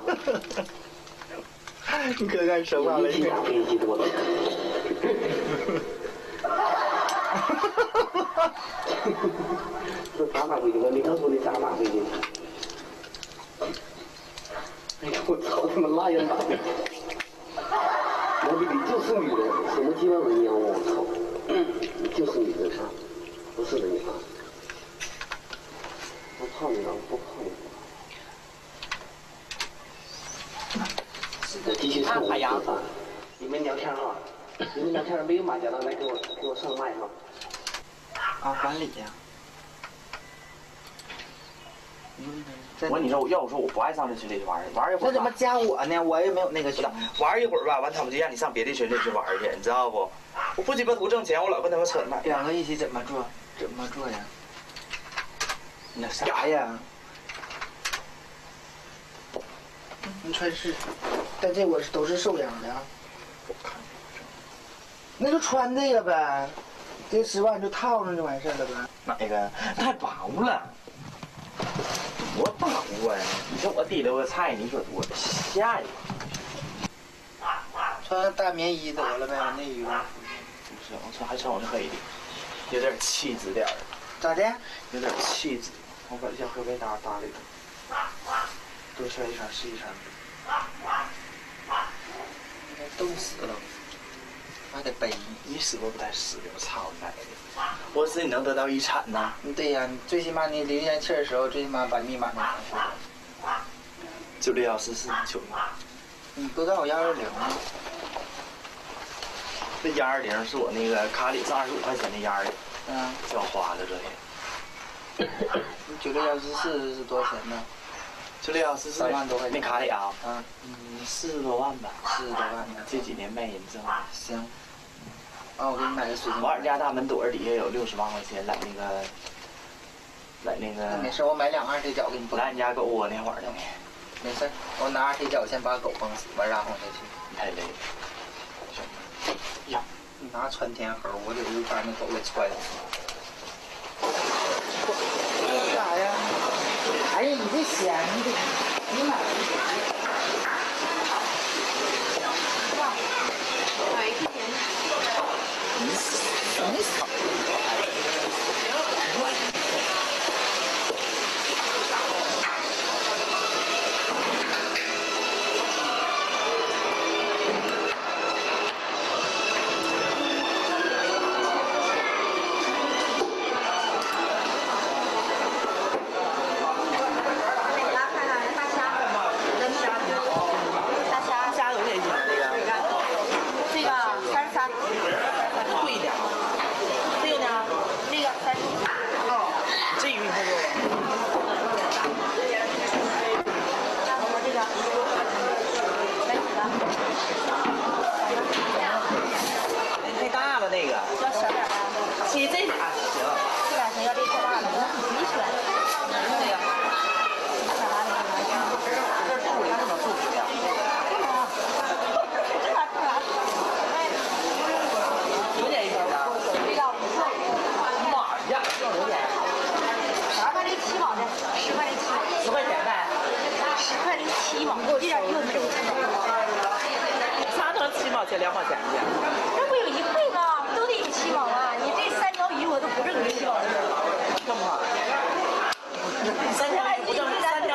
你可敢说话了？你打飞机多了。这咋打飞机？你告诉我你咋打飞机？哎呀，我操他妈那样打飞机！我比你就是女的，什么鸡巴人妖我操！你就是女的啊，不是人妖。不怕你了，不怕你了。我继续唱我的歌啊！你们聊天哈，你们聊天没有马甲的来给我上麦哈。啊，管理呀。我跟你说，要我说我不爱上这群里去玩一会儿。那怎么加我呢？我也没有那个渠道。玩一会儿吧，完他们就让你上别的群里去玩去，你知道不？我不鸡巴图挣钱，我老跟他们扯淡。两个一起怎么做？怎么做呀？那啥呀？你穿是，但这我都是收养的啊。那就穿这个呗，这10万就套上就完事了呗。哪个？太薄了。多薄啊！你说我提了个菜，你说多吓人。穿大棉衣得了呗，内衣。不是，我穿还穿我这黑的，有点气质点儿。咋的？有点气质。我把这后背搭里头，多穿一身是一身。冻死了，还得背。你死活不带死的，我操你奶的！我死你能得到遗产呐？对呀，你最起码你临咽气的时候，最起码把密码能传出来。9614496。你不告诉我120吗？那120是我那个卡里是25块钱的120。嗯，叫花了这些。96144是多少钱呢？96144 3万多块钱。那卡里啊，40多万吧。40多万呢？这几年卖人挣的。行。啊，我给你买个水晶。我二家大门垛底下有60万块钱，在那个。没事，我买2二踢脚给你崩。来你家狗窝那会儿呢。没事，我拿2踢脚先把狗崩死，完然后再去。你太累了。呀，你拿穿天猴，我得把那狗给穿死。干啥呀？哎呀，你这闲的，你买买一年。你操！少钱？2毛钱去。这不有1块吗？都得有7毛啊！你这3条鱼我都不挣你7毛钱。这么好？3条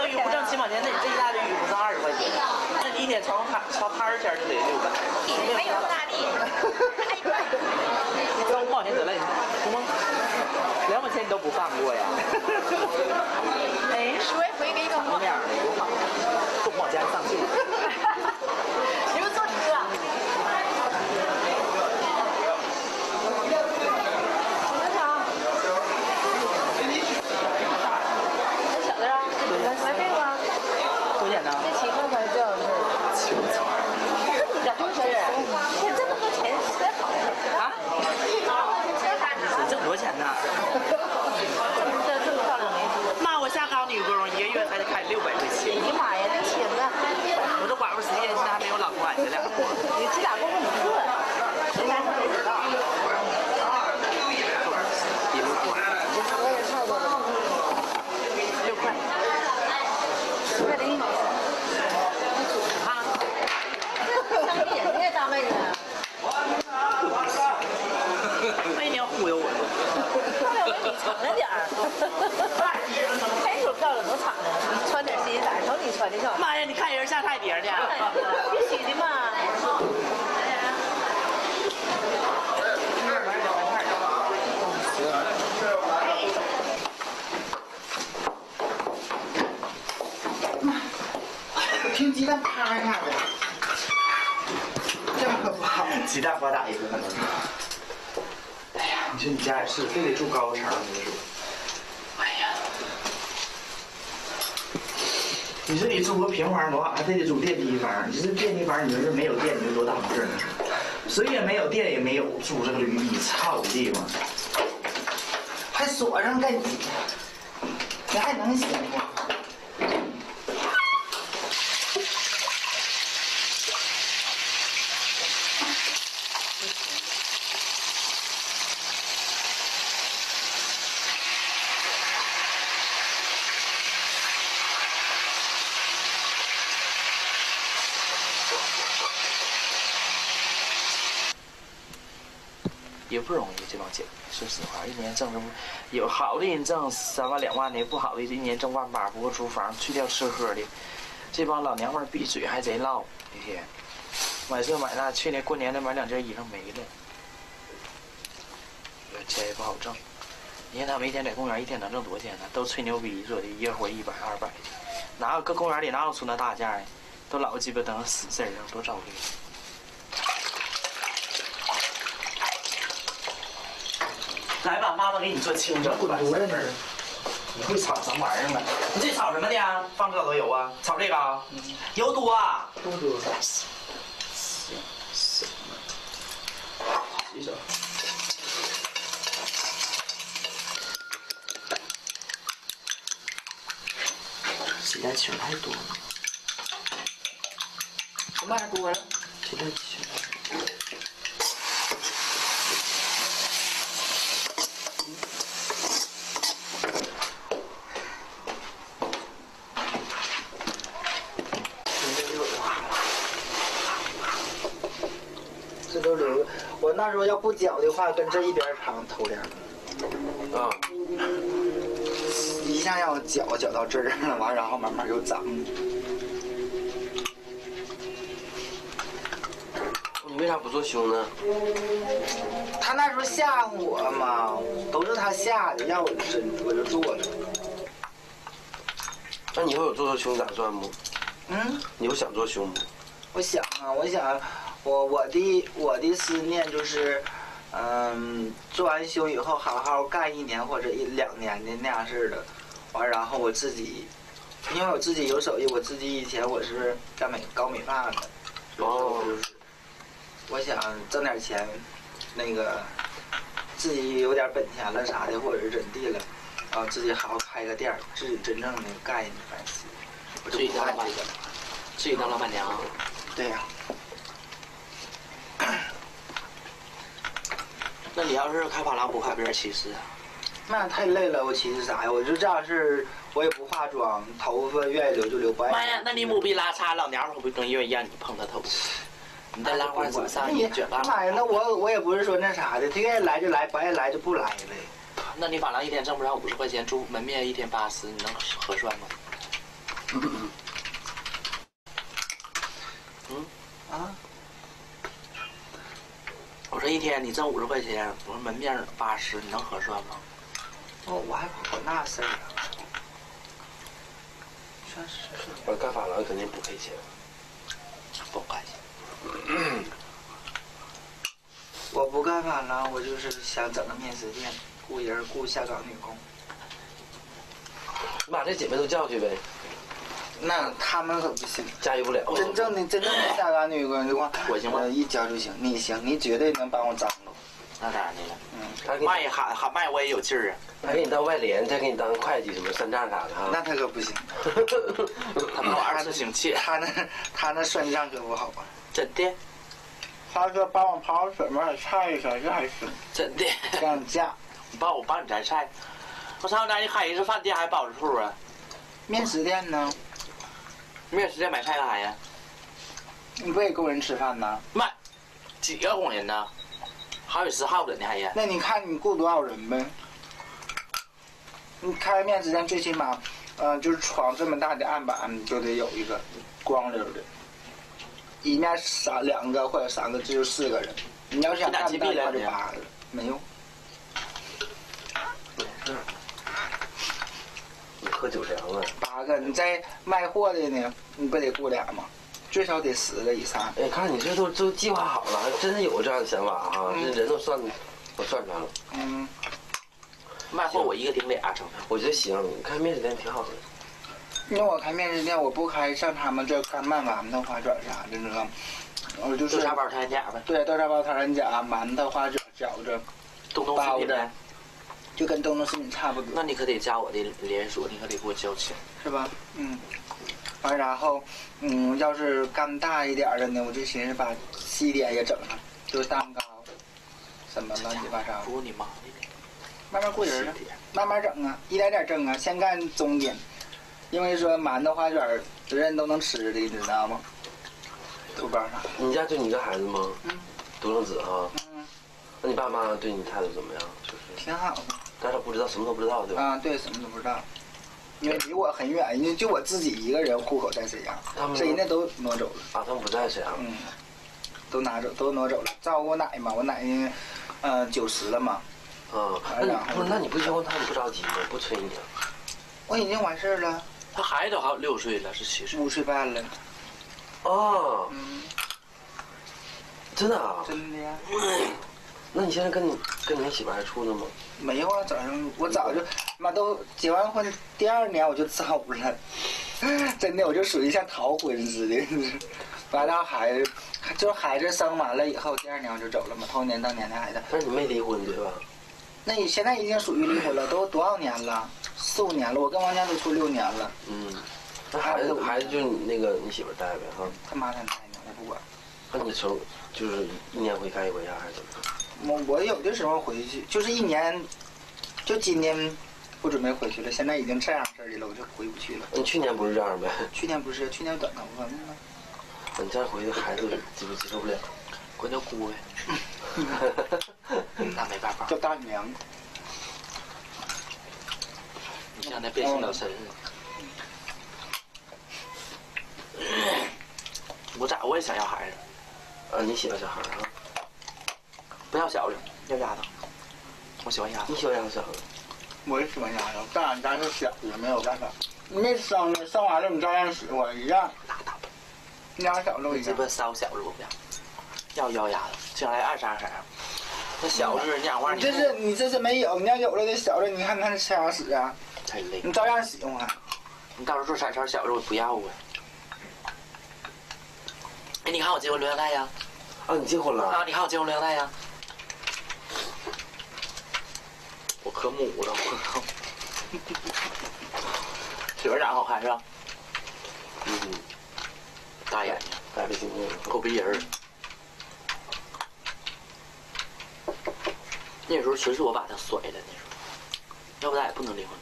鱼不挣7毛钱，那你这一大堆鱼不是20块钱？那你一天炒摊儿钱就得600。还有大力，挣5毛钱得了，行吗？2毛钱你都不放过呀？哎，说一回给一个那样的多好，5毛钱上去。你们坐你这。多少钱呢？妈，我下岗女工，1个月才得开600块钱。哎呀妈呀，这钱呢？我这寡妇时间现在还没有老公安这俩活。你这俩工作不错，人家都知道。我也差不多6块，10块零1毛钱。啊？当别人家单位的。那你要忽悠我呢？我以为你敞着点儿，开手漂亮多敞着，你穿点新色，瞅你穿的漂亮。妈呀，你看人下菜碟呢？必须的嘛。听鸡蛋啪一下子，这样可不好。鸡蛋花打一个可能。哎呀，你说你家也是，非得住高层，你说。哎呀，你说你住个平房多好，还非得住电梯房。你这电梯房，你说是没有电，你说多大回事呢？水也没有，电也没有，住这个驴逼操的地方，还锁上干你，你还能行吗？也不容易，这帮姐妹，说实话，一年挣这么，有好的人挣3万2万的，不好的一年挣18000，不过租房去掉吃喝的，这帮老娘们闭嘴还贼唠，一天买这买那，去年过年的买2件衣裳没了，钱也不好挣。你看他们一天在公园一天能挣多少钱呢？都吹牛逼说的，一个活100、200的，哪有搁公园里哪有出那大件的？都老鸡巴等死事儿，多着急。来吧，妈妈给你做清蒸饭。滚犊子你会炒什么玩意儿吗？你这炒什么呢？放多少油啊？炒这个啊？油多啊？多多。行，洗手。鸡蛋清太多了。什么玩意多了？鸡蛋清。这都留，我那时候要不绞的话，跟这一边长头点。啊。一下让我绞到这儿了，完然后慢慢又长。你为啥不做胸呢？他那时候吓唬我嘛，都是他吓的，让我就做了。那你以后有做胸打算不？嗯？你有想做胸吗？我想啊，我想，我的思念就是，做完胸以后好好干1年或者1、2年的那样式的，完然后我自己，因为我自己有手艺，我自己以前我是干搞美发的，哦，我想挣点钱，那个自己有点本钱了啥的，或者是怎地了，然后自己好好开个店儿，自己真正的干一番事，我就不干这个了。自己当老板娘。对呀。那你要是开发廊不怕别人歧视啊？那太累了，我歧视啥呀？我就这样式，我也不化妆，头发愿意留就留，不爱。妈呀，那你母逼拉碴，老娘们会不会更愿意让你碰她头？你在兰花指上一卷吧。妈呀，那我也不是说那啥的，他愿意来就来，不爱来就不来呗。那你反正一天挣不上50块钱，住门面一天80，你能合算吗？啊？我说一天你挣50块钱，我说门面80，你能合算吗？哦，我还不管那事儿啊。我干法郎肯定不赔钱，不关系。我不干法郎，我就是想整个面食店，雇下岗女工。你把这姐妹都叫去呗。那他们可不行，驾驭不了。真正的下岗女工的话，我行吗？一教就行，你行，你绝对能帮我张罗。那当然的了。卖喊卖我也有劲儿啊。还给你当外联，再给你当会计什么算账啥的哈。那他可不行，他不2次行窃。他那算账可不好啊。真的？他说帮我跑水面菜一下，这还行。真的？降价。我帮你摘菜。我上那你开一次饭店还包着数啊？面食店呢？面食店买菜干啥呀？你不给工人吃饭呢？卖几个工人呢？好几10号人呢还呀？那你看你雇多少人呗？你开面食店最起码，就是床这么大的案板，你就得有一个光溜的，一面2个或者3个，这就4个人。你要想干大的话就8个，没用。你喝酒凉了。8个，你再卖货的呢，你不得雇俩吗？最少得10个以上。哎，看你这都计划好了，还真是有这样的想法哈，这人都算出来了。卖货我一个顶俩成。我觉得行，开面食店挺好的。因为我开面食店，我不开像他们这干卖馒头、花卷啥的那个，我就是豆沙包、汤夹呗。对，豆沙包、汤夹、馒头、花卷、饺子、包子，就跟东东食品差不多。那你可得加我的连锁，你可得给我交钱，是吧？完然后，要是干大一点的呢，我就寻思把西点也整上，就是蛋糕，什么乱七八糟。雇你妈的！慢慢雇人啊，慢慢整啊，一点点挣啊，先干中间，因为说馒头花卷人人都能吃的，你知道吗？豆包啥？你家就你一个孩子吗？独生子哈。那你爸妈对你态度怎么样？就是挺好的。但是不知道，什么都不知道，对吧？对，什么都不知道，因为离我很远，因为就我自己一个人户口在沈阳，谁那都挪走了。啊，他们不在沈阳。都挪走了。照顾我奶嘛，我奶奶90了嘛。那你不结婚，他们不着急吗？不催你啊？我已经完事了。他孩子都好6岁了，是7岁。5岁半了。哦。真的啊？真的呀。那你现在跟你媳妇还处着吗？没有啊，我早就都结完婚第2年我就走了，真的我就属于像逃婚似的。完了孩子生完了以后，第2年我就走了嘛，头年当年的孩子。但是你没离婚对吧？那你现在已经属于离婚了，都多少年了？4、5年了，我跟王家都处6年了。那孩子就是你媳妇带呗哈。他妈带呢，我不管。那你就是1年回看1回呀，还是怎么着？我有的时候回去，就是1年，就今年不准备回去了，现在已经这样式儿的了，我就回不去了。你去年不是这样呗？去年不是，去年短头发吗？你这样回去，孩子接受不了，管叫姑呗。那没办法。叫大娘。你现在变性老身了。我也想要孩子。你喜欢小孩啊？不要小的，要丫头。我喜欢丫头。你喜欢丫头小的？我也喜欢丫头，但俺家是小的，没有办法。你没生呢，生完了你照样死，我一样。你俩小肉一样。这不烧小肉不要丫头，将来2、3孩。那小日那样话，你这是没有，你要有了的小的，你看他吃啥死啊？太累。你照样喜欢。你到时候做3勺小肉不要啊？哎，你看我结婚录像带呀？你结婚了？啊，你看我结婚录像带呀？我可母了，我靠！媳妇长好看是吧？大眼睛，大鼻睛，够逼人。那时候纯是我把他甩了，那时候，要不咱也不能离婚。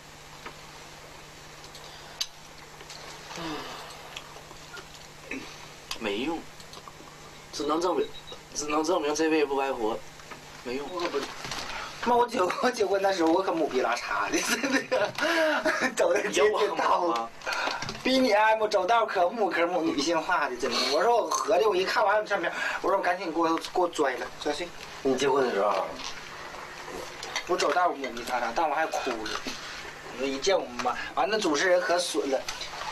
没用，只能证明这辈子不白活，没用。我可不。妈，我结婚那时候我可母逼拉碴的，真的，走的街挺道，比你爱走道可母女性化的，真的。我说我合计，我一看完了照片，我说赶紧给我拽了，拽碎。你结婚的时候，我走道母逼拉碴，但我还哭了。我一见我妈，完了主持人可损了，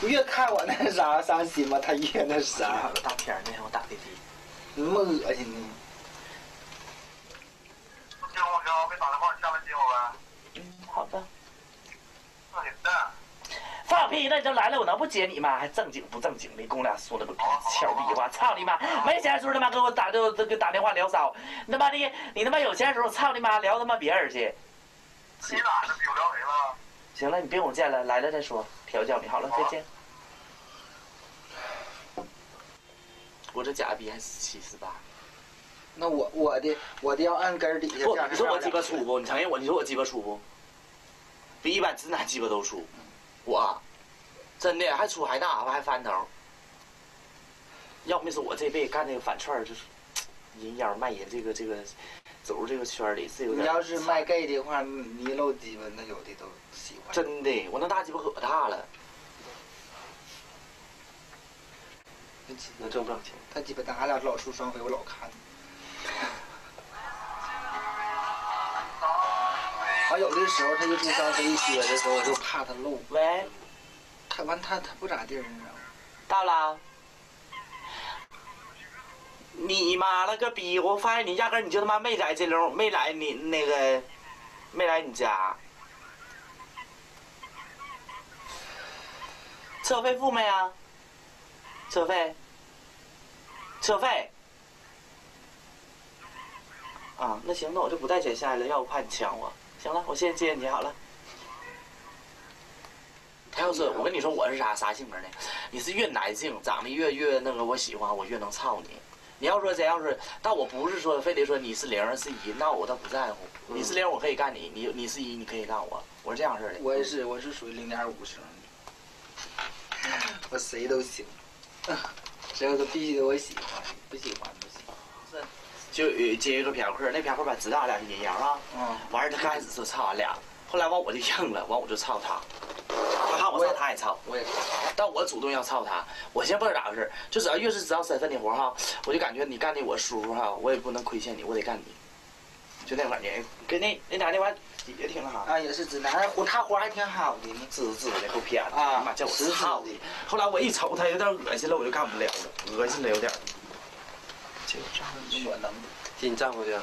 越看我那啥伤心嘛，他越那啥。大片那天我打的的，那么恶心呢。接我哥，没打电话，下来接我呗。好的。那你的。放屁！那你就来了，我能不接你吗？还正经不正经的，跟我俩说了个俏逼话，操你妈！没钱的时候他妈给我打电话聊骚，他妈的你他妈有钱的时候操你妈聊他妈别人去。你哪是比我聊谁了？行了，你别跟我见了，来了再说，调教你好了，再见。我这假币还17、18。那我的要按根儿底下。不，你说我鸡巴粗不？你承认我？你说我鸡巴粗不？比一般直男鸡巴都粗。我真的还粗还大还翻头。要没说我这辈子干这个反串就是人妖卖淫这个走入这个圈里是有点。你要是卖 gay 的话，你露鸡巴那有的都喜欢。真的，我那大鸡巴可大了。能挣不少钱。他鸡巴大，俺俩老出双飞，我老看。完有的时候他一出双飞一撅的时候，我就怕他露。喂。他不咋地儿，你知道吗？到了。你妈了个逼！我发现你压根你就他妈没在这楼，没来你那个，没来你家。车费付没啊？车费。啊，那行，那我就不带钱下来了，要不怕你抢我。行了，我先接你好了。他要是我跟你说我是啥性格呢？你是越男性，长得越那个我喜欢，我越能操你。你要说真要是，但我不是说非得说你是0是1，那我倒不在乎。你是0我可以干你，你是1你可以干我，我是这样式的。我也是，我是属于0.5型的，我谁都行，只要他必须得我喜欢，不喜欢不行。是，就接一个嫖客，那嫖客吧知道俺俩是阴阳啊，完事他刚开始说操俺俩，后来完我就硬了，完我就操他。他看我操，他也操，我也操，但我主动要操他。我先不知道咋回事，就只要越是知道身份的活哈，我就感觉你干的我舒服哈，我也不能亏欠你，我得干你。就那种感觉，跟那俩那玩意也挺好。啊，也是直男，他活还挺好的呢，滋的够偏的，啊妈叫我操的。后来我一瞅他有点恶心了，我就干不了了，恶心了有点。就这样可能。姐，你站回去。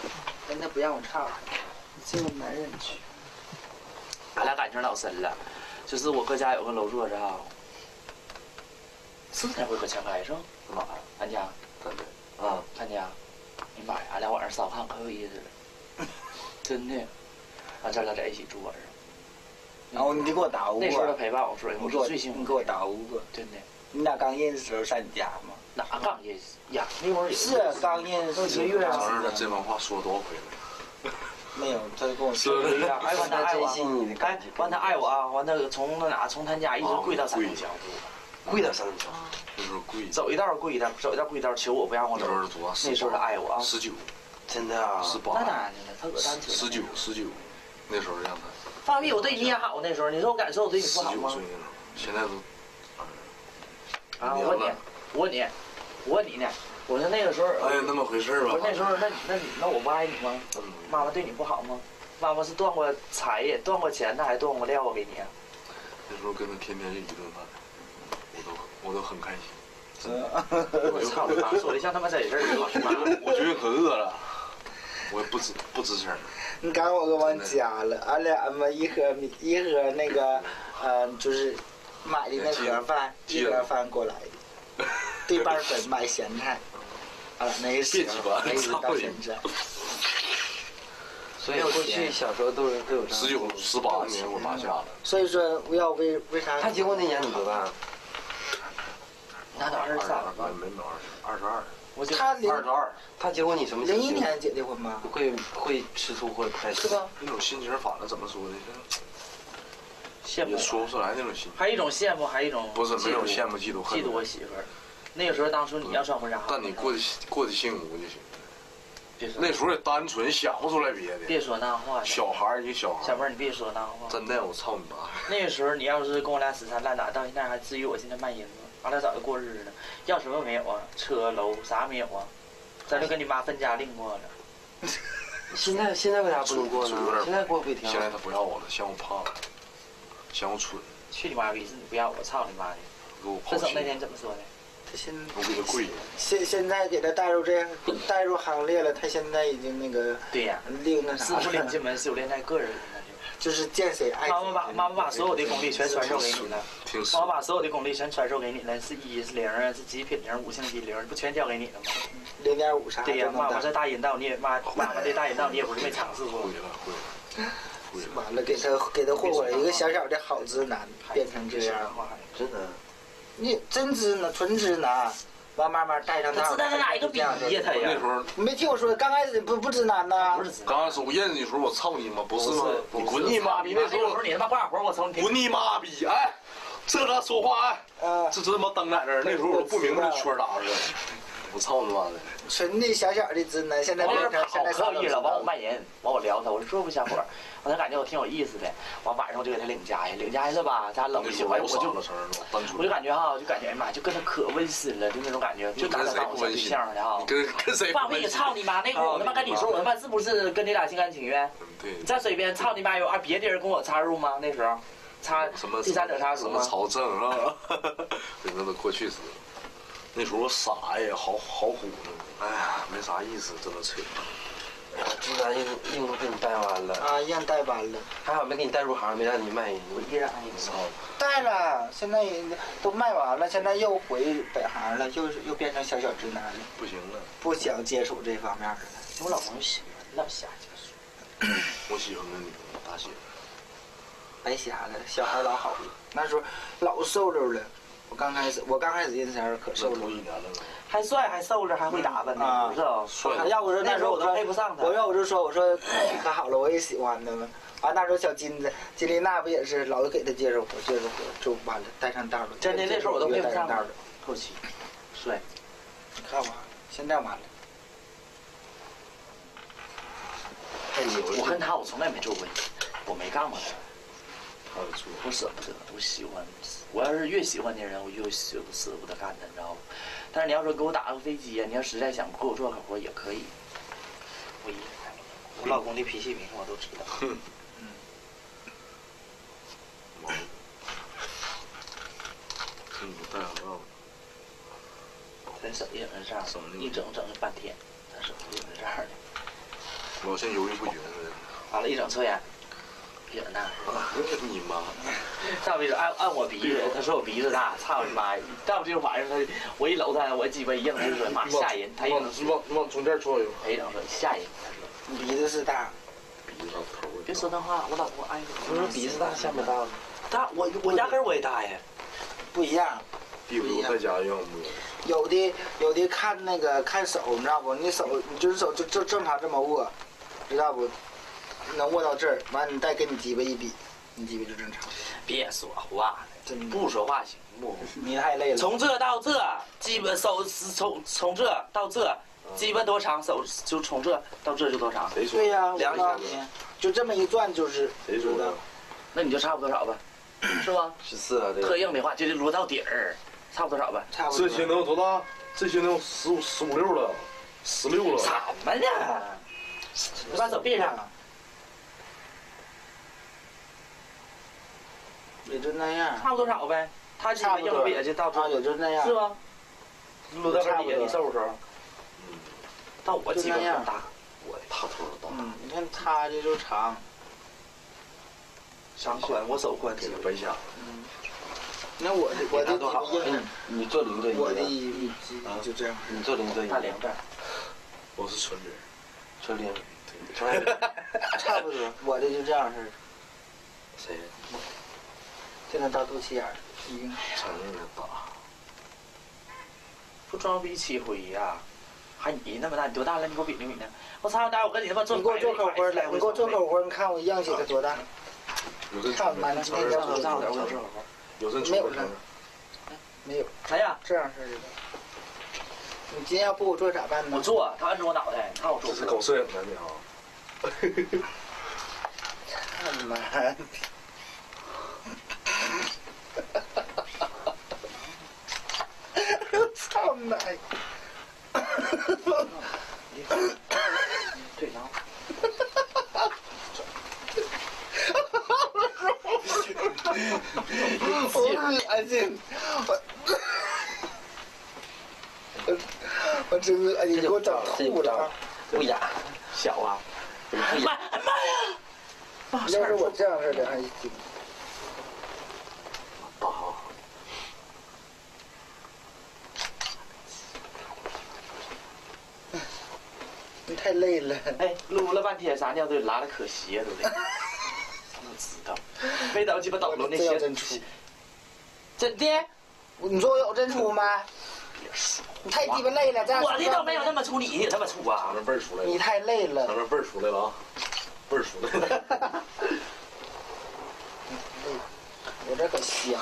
但他不让我操，进男人去。俺俩感情老深了。就是我搁家有个楼座子哈，4天会搁前排是吧？妈，俺家，咱家，你妈呀，俺俩晚上烧炕可有意思了，真的，俺咱俩在一起住晚上。然后你给我捣鼓。那时候他陪伴我睡，我是最幸福。你给我捣鼓过，真的。你俩刚认识的时候上你家吗？哪刚认识呀？那会儿是刚认识1个月啊。这番话说多少回了？没有，他就跟我说哎，完他爱我，哎，完他爱我啊，完他从他家一直跪到山东桥，跪到山东桥，那时候跪，走一道跪一道，走一道跪一道，求我不让我走。那时候他爱我啊，19，真的啊，18，那当然的了，他搁单车。19，那时候让他。放屁！我对你也好，那时候你说我感受我对你不好吗？19岁那时候，现在都。啊，我问你呢。我说那个时候，哎，那么回事吧？我那时候，那我不爱你吗？妈妈对你不好吗？妈妈是断过财呀，断过钱呢，还断过料啊给你啊？那时候跟他天天就一顿饭，我都很开心。我操你妈！说的像他妈真事儿似的。我觉得可饿了，我也不吱声。你赶我给忘家了，俺俩嘛一盒那个就是买的那盒饭，1盒饭过来的，对半粉买咸菜。啊，那时候那是到现在。所以过去小时候都有19、18年我打架了。所以说为啥？他结婚那年你多大？那都23了吧？没22。他22，他结婚你什么？01年结的婚吗？会吃醋或者不开心？是吧？那种心情反了怎么说的？羡慕。也说不出来那种心。还有一种羡慕，还有一种不是没有羡慕嫉妒恨。嫉妒我媳妇儿。那个时候当初你要穿婚纱，但你过得幸福就行。别说那时候也单纯，想不出来别的。别说那话。小孩儿，一小孩儿。小妹儿，你别说那话。真的，我操你妈！那个时候你要是跟我俩死缠烂打，到现在还至于我现在卖银子，俺俩早就过日子了。要什么没有啊？车楼啥没有啊？咱就跟你妈分家另过了。现在为啥不能过呢？现在过不挺好？现在他不要我了，嫌我胖，嫌我蠢。去你妈逼！是你不要我，操你妈的！分手那天怎么说的？他我给他跪。现在给他带入行列了，他现在已经那个对呀，另那啥师傅领进门，修炼在个人。就是见谁爱谁。妈妈把所有的功力全传授给你了，妈妈把所有的功力全传授给你了，是1是0啊，是极品0、5星级0，不全教给你了吗？0.5啥？对呀，妈妈这大阴道你也妈妈这大阴道你也不是没尝试过。会了。完了，给他霍霍了一个小小的好直男，变成这样，真的。你真直男，纯直男，完慢慢带上他。直男哪一个比呀他呀？那时候你没听我说，刚开始不直男呐。刚开始我认识你时候，我操你妈，不是吗？我滚你妈逼！那时候你他妈干活，我操你！滚你妈逼！哎，这他说话哎，这他妈蹬在这儿，那时候我都不明白这圈咋回事。我操你妈的！纯的小小的直男，现在变成现在可以了，完我卖人，完我聊他，我说这不小伙儿，我才感觉我挺有意思的。完晚上我就给他领家去了吧，咱冷一宿，我就感觉哈，就感觉哎妈，就跟他可温馨了，就那种感觉，就拿他当我小对象的哈。跟谁？放屁！操你妈！那会儿我他妈跟你说，我他妈是不是跟你俩心甘情愿？对。你在嘴边操你妈有别的人跟我插入吗？那时候，第三者插入吗？什么曹正啊？那都过去式了。那时候我傻呀，好虎呢。哎呀，没啥意思，真的扯。哎呀，直男硬都被你带完了啊，硬带完了。还好没给你带入行，没让你卖。我依然爱你。带了，现在都卖完了，现在又回本行了，又变成小直男了。不行了，不想接触这方面的了。我老公喜欢老瞎接触。我喜欢个女的，大姐。白瞎了，小孩老好了，那时候老瘦溜了。我刚开始认识时可瘦了，还帅还瘦了，还会打扮呢，不是啊？要不说那时候我都配不上他。我就说可好了，我也喜欢他们。完那时候小金丽娜不也是老给他介绍活，就完了，带上道了。真的那时候我都配不上他。后期，帅。你看完了，现在完了。太牛了！我跟他我从来没做过，我没干过他。我舍不得，我喜欢。我要是越喜欢的人，我越舍不得干他，你知道吗？但是你要说给我打个飞机呀，你要实在想给我做个活也可以。我老公的脾气名我都知道。真不带好了。咱手艺人这样，一整半天，咱手艺人这样的。我现在犹豫不决呢。完了，一整抽烟。也那，你妈！上回按我鼻子，他说我鼻子大，操你妈！要不就是晚上我一搂他，我鸡巴一硬，他就说妈吓人，他一整你往中间坐悠。他一整说吓人，他说你鼻子是大，鼻子大头。别说那话，我老婆爱我说鼻子大，下巴大。大，我压根我也大呀，不一样。屁股在家用不？有的看手，你知道不？你就是手就正常这么握，知道不？能握到这儿，完你再跟你鸡巴一比，你鸡巴就正常。别说话，真不说话行不？你太累了。从这到这，基本手是从这到这，基本多长？手就从这到这就多长？对呀，量一下子，就这么一转就是。谁说的？那你就差不多少吧，是吧？14啊，这个。特硬的话就得摞到底儿，差不多少吧？差不多。这些能有多大？这些能有15、16了，16了。什么呢？你把手闭上。也就那样，差不多少呗。他基本硬瘪就到这，也就那样，是吧？撸到底下你瘦不瘦？但我基本更大，我他头大。你看他这就长，长宽，我手宽，给他白瞎。那我的多好？你做0对1。我的就这样。你做0对1。大0这。我是纯零。纯零。差不多，我的就这样式的。谁？就能到肚脐眼儿，已经。真的大。不装逼7回呀？还你那么大？你多大了？你给我比呢？我操！待会我跟你他妈做。你给我做口活来，你给我做口活，你看我硬起来多大？看妈的，今天要做这样的，我做口活。有阵没有了。没有。谁呀？这样式的。你今天要不我做咋办呢？我做，他按着我脑袋，你看我做。这是搞摄影的你啊！他妈的！操奶！对，然后。我恶心，我真恶心，给我整吐了。不雅，小啊！妈呀！要是我这样式的还行。好。你太累了。哎，撸了半天撒尿都拉的可邪了嘞。我知道，没到鸡巴倒了那些。真的？你说我有真出吗？你太鸡巴累了，这样。我的都没有那么粗，你也那么粗啊！尝着味儿出来了。你太累了。尝着味儿出来了啊！味儿出来了。我这可香，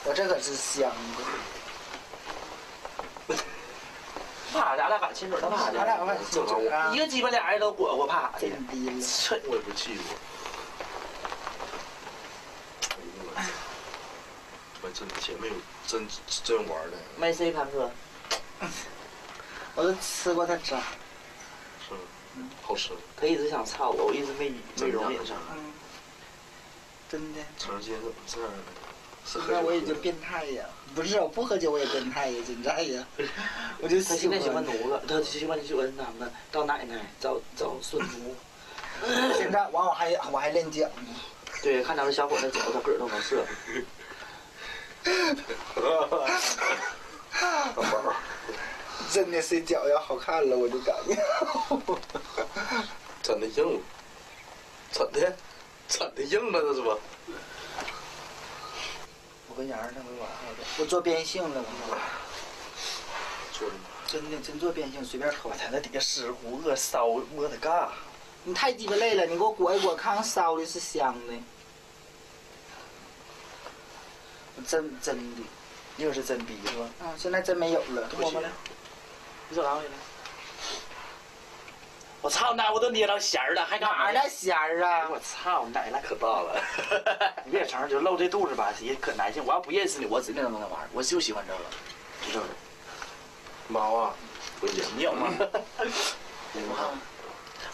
我这可是香的。怕咱俩把亲嘴都怕咱俩把亲嘴啊！一个鸡巴俩人都裹怕的。真低了。我也不气我。真甜没有真玩的。没谁盘子。我都吃过它渣。是，好吃。他一直想操我，我一直没容忍上。真的。成今天怎么这样呢？现在我已经变态呀！不是，我不喝酒我也变态呀，现在呀。我就他现在喜欢奴了，他喜欢他们找奶奶，找孙奴。现在我还练脚呢。对，看咱们小伙子脚，他个儿都能射。真的谁脚要好看了，我就感觉。真的硬了，真的硬了，这是吧？我跟杨儿那回玩好的，我做变性了，做的真做变性，随便抠。我在那底下湿乎恶烧摸他干。你太鸡巴累了，你给我裹一裹，看看烧的是香的。真的，又是真逼是吧？啊，现在真没有了。摸摸来，你说哪位呢？我操，奶我都捏到弦儿了，还干哪儿的弦儿啊？我操，奶那可大了。你别成，就露这肚子吧，也可难听。我要不认识你，我指定能那玩意儿，我就喜欢这个，就这个。妈啊，不行，你有吗？你看，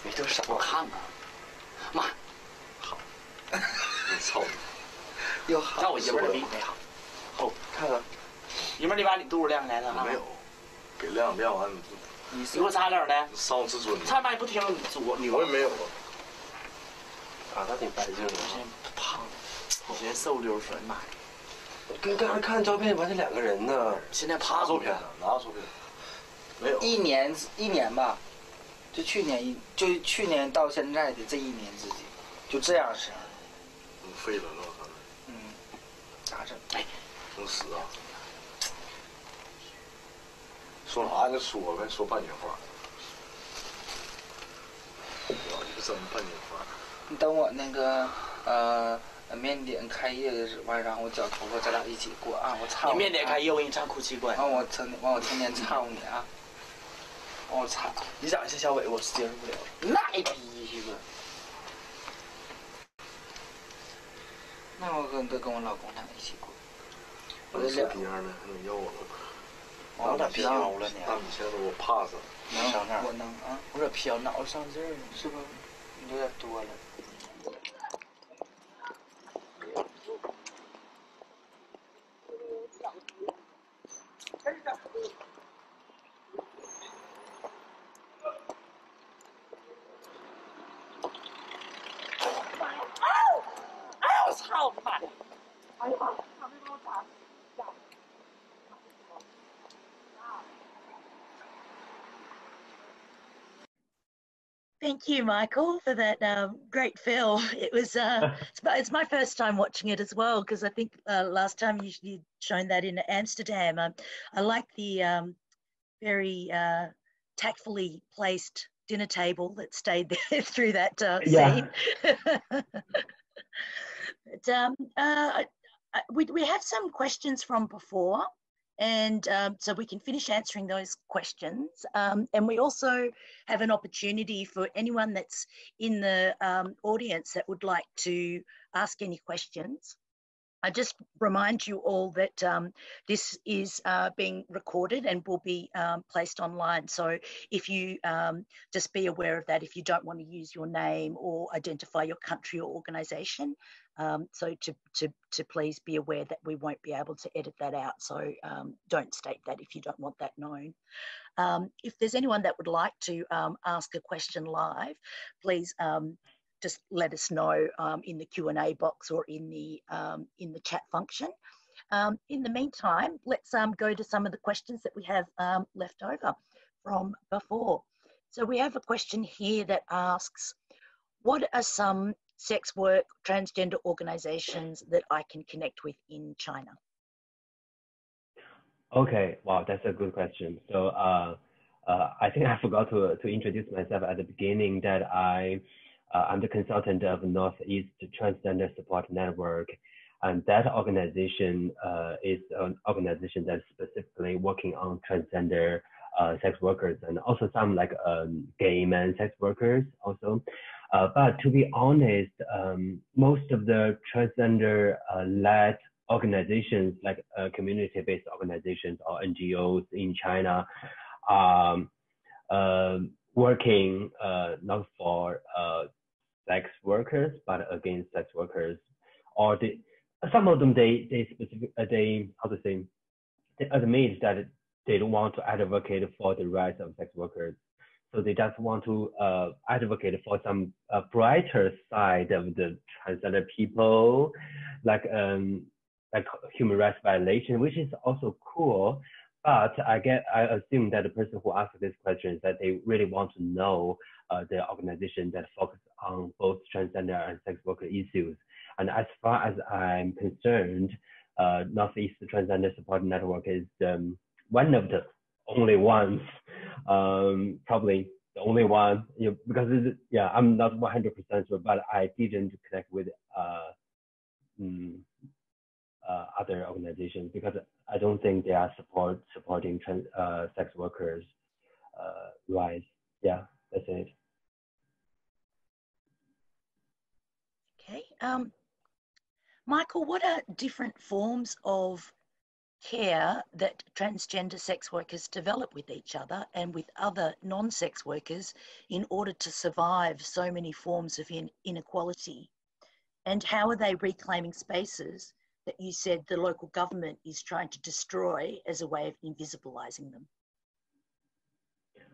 没多少，我看看。妈，好，你操！又好。那我爷们儿的比没好。后看看，爷们儿，你把你肚子亮开了啊？没有，给亮完你给我擦点呢？伤我自尊。他妈也不听你我也没有啊，他挺白净的。我现在胖，以前瘦溜水，妈呀！跟刚才看照片完全两个人呢。现在胖。拿照片呢？拿照片。没有。一年吧，就去年到现在的这一年之间，就这样式儿。废了是吧？咋整？哎，能死啊！说啥就说呗，说半年话。我一个真半年话。你等我那个面点开业的时候，然后我绞头发，咱俩一起过啊！我操！你面点开业，我给你唱哭泣关。我成天操你啊！我操！你长得像小伟，我是接受不了。那逼去吧！那我跟我老公俩一起过。我这逼样的还能要我了？我咋飘了呢？大米现在我怕死。能上那儿？我能啊！我这飘脑袋上这儿了，是不？有点多了。我操他妈的！哎呀，他没把我打死。Thank you, Michael, for that great film. It was it's my first time watching it as well, because I think last time you'd shown that in Amsterdam. I like the very tactfully placed dinner table that stayed there through that scene. But we have some questions from before, And so we can finish answering those questions. And we also have an opportunity for anyone that's in the audience that would like to ask any questions. I just remind you all that this is being recorded and will be placed online. So if you just be aware of that, if you don't want to use your name or identify your country or organisation, so to please be aware that we won't be able to edit that out. So don't state that if you don't want that known. If there's anyone that would like to ask a question live, please just let us know in the Q&A box or in the chat function. In the meantime, let's go to some of the questions that we have left over from before. So we have a question here that asks, what are some sex work transgender organizations that I can connect with in China? Okay, wow, that's a good question. So I think I forgot to introduce myself at the beginning that I'm the consultant of Northeast Transgender Support Network, and that organization is an organization that's specifically working on transgender sex workers and also some like gay men sex workers also. But to be honest, most of the transgender-led organizations, like community-based organizations or NGOs in China, working not for sex workers, but against sex workers, or some of them they admit that they don't want to advocate for the rights of sex workers, so they just want to advocate for some brighter side of the transgender people, like human rights violation, which is also cool. But I assume that the person who asked this question is that they really want to know the organization that focuses on both transgender and sex worker issues. And as far as I'm concerned, Northeast Transgender Support Network is one of the only ones, probably the only one, because I'm not 100% sure, but I didn't connect with other organizations because I don't think they are supporting sex workers' rights. Yeah, that's it. Okay. Michael, what are different forms of care that transgender sex workers develop with each other and with other non-sex workers in order to survive so many forms of inequality? And how are they reclaiming spaces that you said the local government is trying to destroy as a way of invisibilizing them?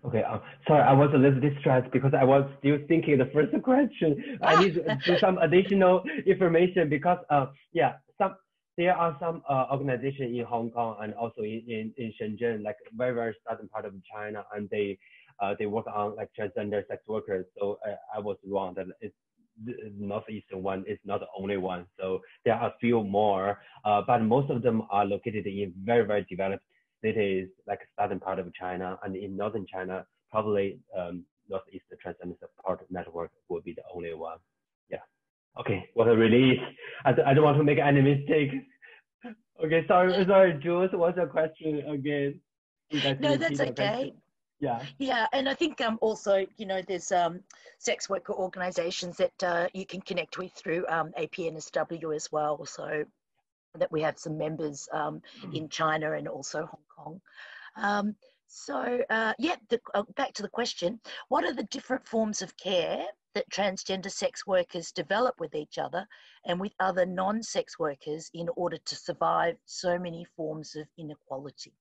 Okay, sorry, I was a little distracted because I was still thinking the first question. I need to do some additional information because, there are some organizations in Hong Kong and also in Shenzhen, like very, very southern part of China, and they work on like transgender sex workers. So I was wrong that the northeastern one is not the only one. So there are a few more, but most of them are located in very, very developed cities like southern part of China, and in northern China, probably Northeast Transgender Support Network will be the only one. Yeah. Okay, what a relief. I don't want to make any mistake. Okay, sorry, Jules, what's your question again? No, that's okay. Yeah. Yeah, and I think also, there's sex worker organisations that you can connect with through APNSW as well. So that we have some members in China and also Hong Kong. Back to the question, what are the different forms of care that transgender sex workers develop with each other and with other non-sex workers in order to survive so many forms of inequality?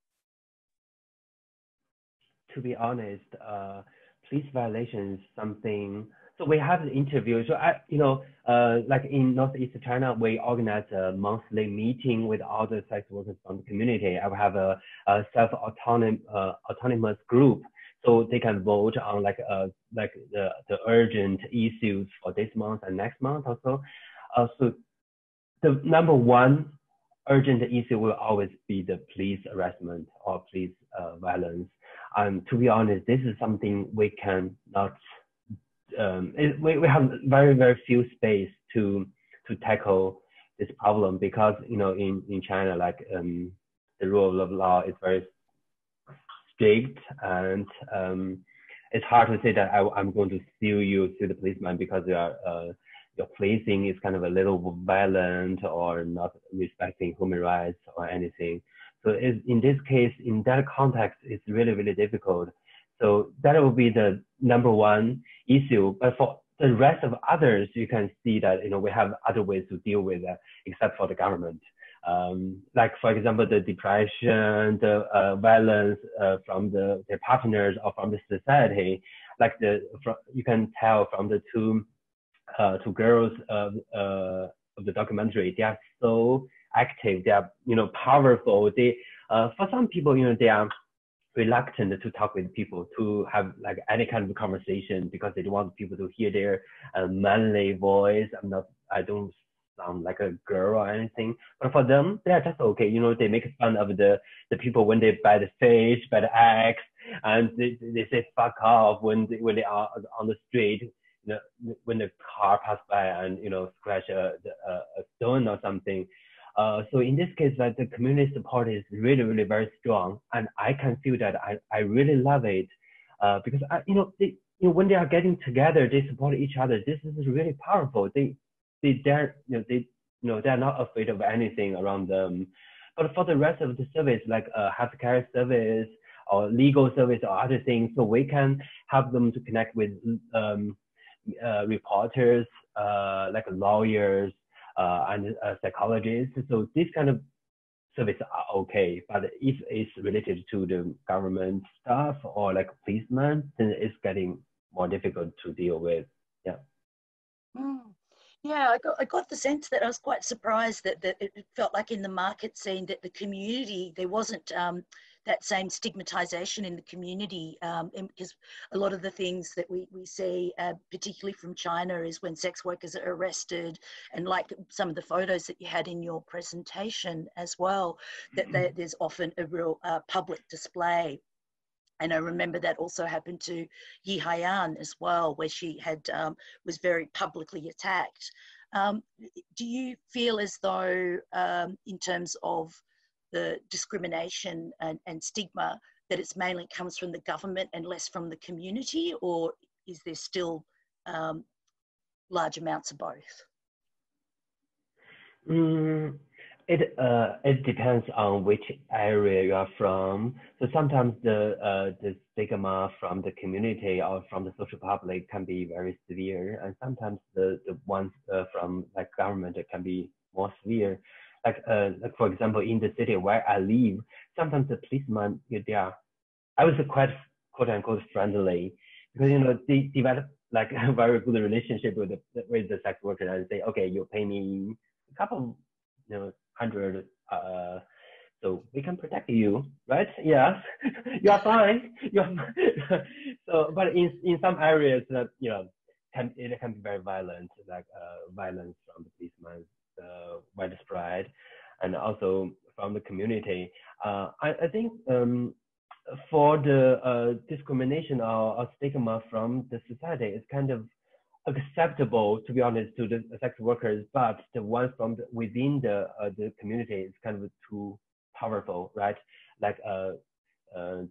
To be honest, police violation is something. So we have an interview. So like in Northeast China, we organize a monthly meeting with all the sex workers from the community. I will have a self-autonomous group, so they can vote on the urgent issues for this month and next month also. So the number one urgent issue will always be the police harassment or police violence. And to be honest, this is something we cannot. We have very, very few space to tackle this problem because in China, like the rule of law is very strict, and it's hard to say that I'm going to sue the policeman because your policing is kind of a little violent or not respecting human rights or anything. So in this case, in that context, it's really, really difficult. So that will be the number one issue. But for the rest of others, you can see that, you know, we have other ways to deal with that, except for the government. Like, for example, the depression, the violence from their partners or from the society. Like you can tell from the two girls of the documentary, they are so active, they are, you know, powerful. They for some people, you know, they are reluctant to talk with people, to have like any kind of conversation, because they don't want people to hear their manly voice. I don't sound like a girl or anything, but for them, they're just okay. You know, they make fun of the people when they buy the fish, buy the eggs, and they say fuck off when they are on the street. You know, when the car pass by and, you know, scratch a stone or something. So in this case, like, the community support is really, really very strong, and I can feel that I really love it, because when they are getting together, they support each other. This is really powerful. They're not afraid of anything around them. But for the rest of the service, like healthcare service or legal service or other things, so we can help them to connect with reporters, like lawyers, and psychologists. So this kind of service are okay, but if it's related to the government stuff or like policemen, then it's getting more difficult to deal with. Yeah. Yeah, I got the sense that I was quite surprised that it felt like in the market scene that the community, there wasn't that same stigmatization in the community, because a lot of the things that we see, particularly from China, is when sex workers are arrested, and like some of the photos that you had in your presentation as well, that there's often a real public display. And I remember that also happened to Yi Haiyan as well, where she had was very publicly attacked. Do you feel as though, in terms of the discrimination and stigma, that it's mainly comes from the government and less from the community, or is there still large amounts of both? It depends on which area you are from. So sometimes the stigma from the community or from the social public can be very severe, and sometimes the ones from like government, it can be more severe. Like for example, in the city where I live, sometimes the policemen, I was quite quote unquote friendly, because, you know, they develop like a very good relationship with the sex worker, and say, okay, you pay me a couple, you know, 100, so we can protect you, right? Yes, you are fine. So, but in some areas that, you know, it can be very violent, like violence from the policemen, widespread, and also from the community. I think for the discrimination or stigma from the society, it's kind of acceptable, to be honest, to the sex workers, but the ones from within the community is kind of too powerful, right? Like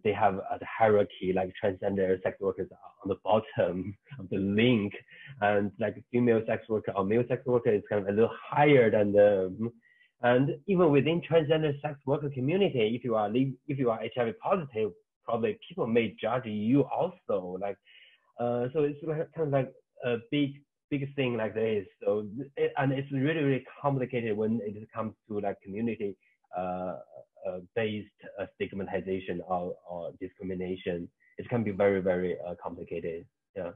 they have a hierarchy, like transgender sex workers are on the bottom of the link, and like female sex worker or male sex worker is kind of a little higher than them. And even within transgender sex worker community, if you are HIV positive, probably people may judge you also. Like, so it's kind of like a big thing like this. So and it's really, really complicated when it comes to like community based stigmatization or discrimination. It can be very, very complicated. Yeah.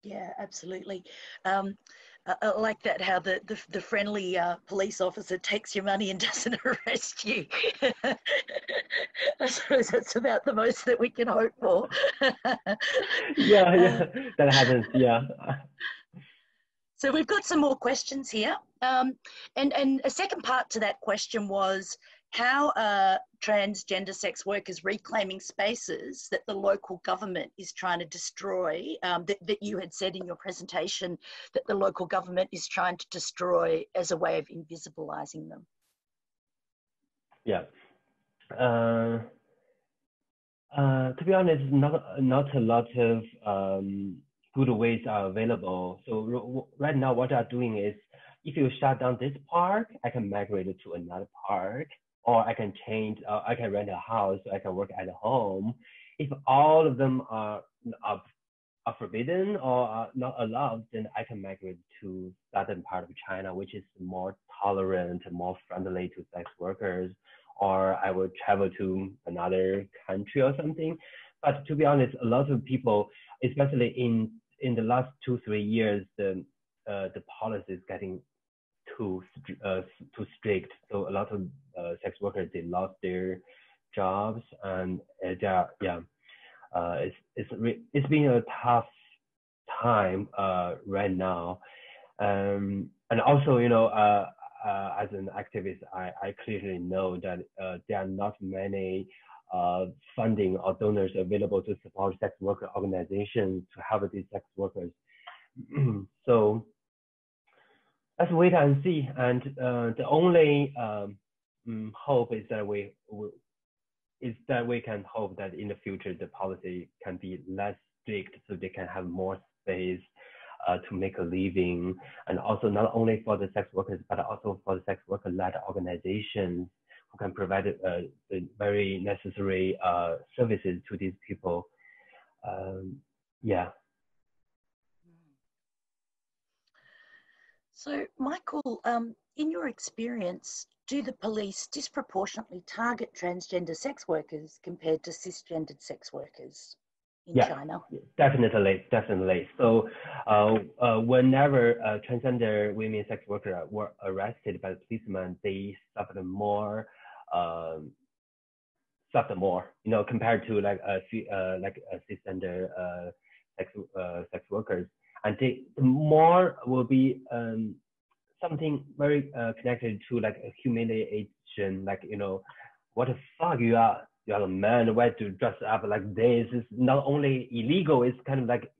Yeah, absolutely. I like that, how the friendly police officer takes your money and doesn't arrest you. I suppose that's about the most that we can hope for. Yeah, that happens. Yeah. So we've got some more questions here, and a second part to that question was, how are transgender sex workers reclaiming spaces that the local government is trying to destroy, that you had said in your presentation that the local government is trying to destroy as a way of invisibilizing them? Yeah. To be honest, not a lot of good ways are available. So right now, what I'm doing is, if you shut down this park, I can migrate it to another park, or I can change. I can rent a house, so I can work at home. If all of them are forbidden or are not allowed, then I can migrate to southern part of China, which is more tolerant, more friendly to sex workers, or I would travel to another country or something. But to be honest, a lot of people, especially in the last 2-3 years, the policy is getting too strict. So a lot of sex workers, they lost their jobs, and it's been a tough time right now. And also, as an activist, I clearly know that there are not many funding or donors available to support sex worker organizations to help these sex workers. So let's wait and see. And the only hope is that we can hope that in the future the policy can be less strict, so they can have more space to make a living, and also not only for the sex workers, but also for the sex worker-led organizations who can provide the very necessary services to these people. Yeah. So, Michael, in your experience, do the police disproportionately target transgender sex workers compared to cisgendered sex workers in China? Definitely. So whenever transgender women sex workers were arrested by the policeman, they suffered more, compared to like a cisgender sex workers. And the more will be something very connected to like a humiliation, like, what the fuck, you are a man, why to dress up like this? It's not only illegal, it's kind of like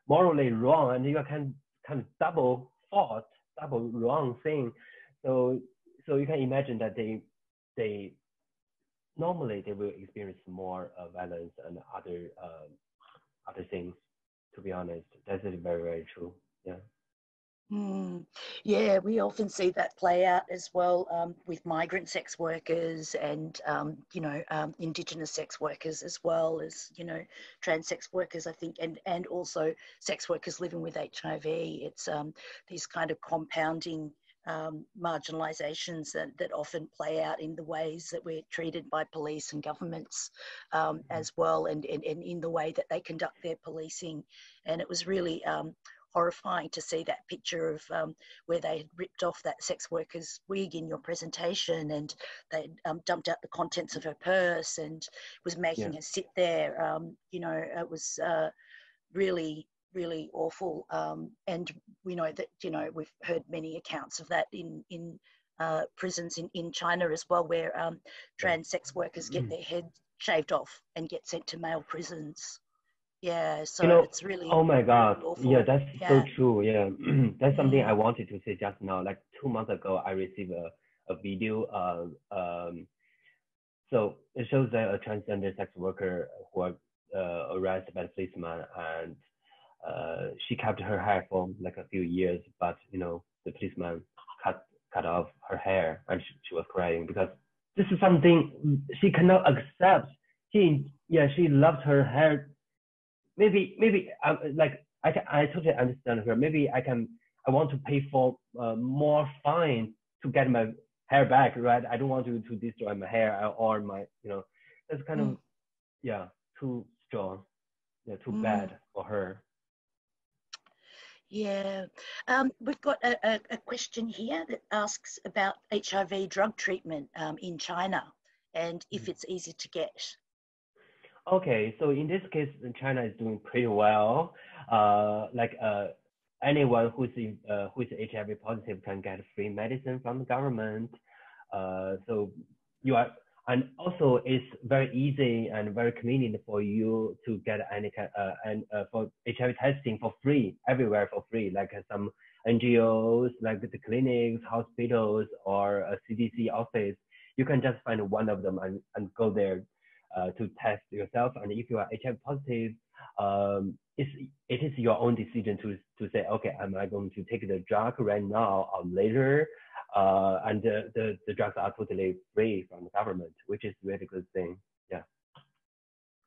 morally wrong, and you are kind of double wrong thing. So you can imagine that they normally they will experience more violence and other things. To be honest, that is very, very true. Yeah. Yeah, we often see that play out as well with migrant sex workers and, Indigenous sex workers, as well as, trans sex workers, I think, and also sex workers living with HIV. It's these kind of compounding marginalizations that often play out in the ways that we're treated by police and governments as well, and in the way that they conduct their policing. And it was really horrifying to see that picture of where they had ripped off that sex worker's wig in your presentation, and they dumped out the contents of her purse and was making her sit there. It was really, really awful. And we know that, we've heard many accounts of that in prisons in China as well, where trans sex workers get their head shaved off and get sent to male prisons. Yeah, so it's really, oh my God, awful. yeah, that's so true. Yeah, that's something I wanted to say just now. Like 2 months ago, I received a video. So it shows that a transgender sex worker who was arrested by the policeman, and she kept her hair for like a few years, but the policeman cut off her hair, and she was crying because this is something she cannot accept. She loved her hair. Maybe like I totally understand her. Maybe I want to pay for more fine to get my hair back, right? I don't want to destroy my hair or my, that's kind of, too strong, too bad for her. Yeah, we've got a question here that asks about HIV drug treatment in China, and if it's easy to get. Okay, so in this case, China is doing pretty well. Anyone who's HIV positive can get free medicine from the government. And also it's very easy and very convenient for you to get for HIV testing for free, everywhere for free, like some NGOs, like the clinics, hospitals, or a CDC office. You can just find one of them and go there to test yourself. And if you are HIV positive, it is your own decision to say, okay, am I going to take the drug right now or later? And the drugs are totally free from the government, which is a really good thing. Yeah.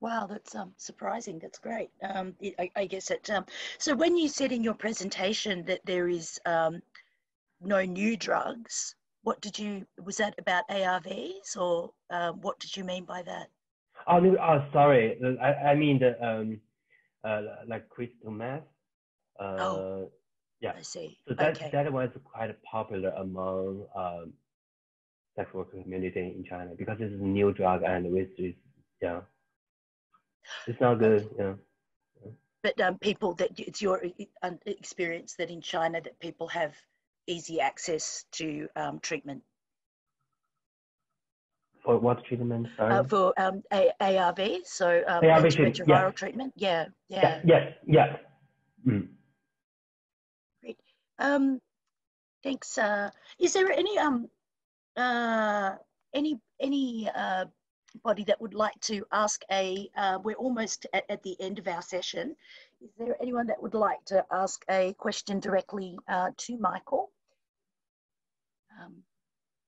Wow, that's surprising. That's great. I guess it. So when you said in your presentation that there is no new drugs, was that about ARVs, or what did you mean by that? Oh no, sorry. I mean the like crystal meth. Yeah. I see. So that was quite popular among sex worker community in China because it's a new drug and with this, yeah, it's not good. Yeah. But people, that it's your experience that in China that people have easy access to treatment. For what treatment? Sorry. For ARV, so ARV antiretroviral treatment. Yeah. Yes. Mm. Great. Thanks. Is there any body that would like to ask we're almost at the end of our session. Is there anyone that would like to ask a question directly to Michael?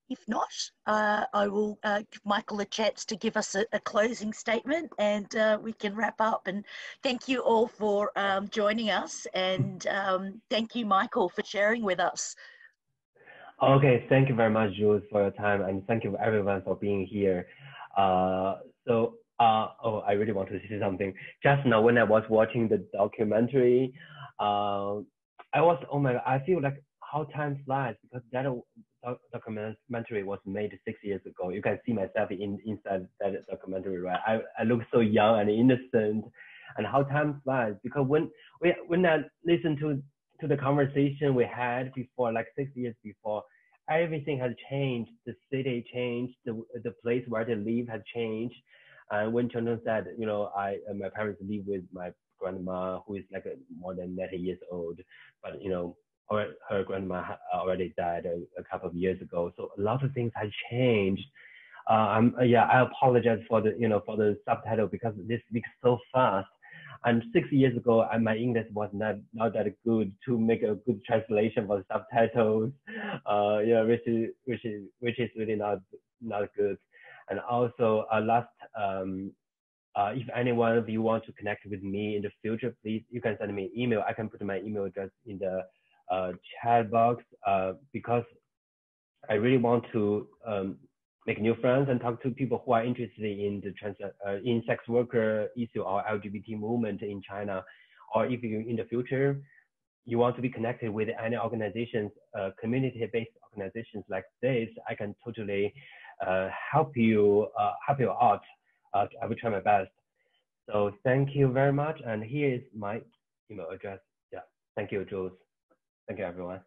If not, I will give Michael a chance to give us a closing statement, and we can wrap up. And thank you all for joining us, and thank you, Michael, for sharing with us. Okay, thank you very much, Jules, for your time, and thank you everyone for being here. I really want to say something. Just now, when I was watching the documentary, I was, oh my God, I feel like how time flies, because that documentary was made 6 years ago. You can see myself inside that documentary, right? I look so young and innocent, and how time flies, because when I listen to the conversation we had before, like 6 years before, everything has changed. The city changed, the place where they live has changed. And when Chengdong said, my parents live with my grandma, who is like more than 90 years old, but her grandma already died a couple of years ago. So a lot of things have changed. I apologize for the subtitle, because this speaks so fast. And 6 years ago, my English was not that good to make a good translation for the subtitles. Which is really not good. And also, if any one of you want to connect with me in the future, please, you can send me an email. I can put my email address in the chat box, because I really want to make new friends and talk to people who are interested in the in sex worker issue or LGBT movement in China. Or if you, in the future, you want to be connected with any organizations, community-based organizations like this, I can totally help you out. I will try my best. So thank you very much. And here is my email address. Yeah, thank you, Jules. Thank you, everyone.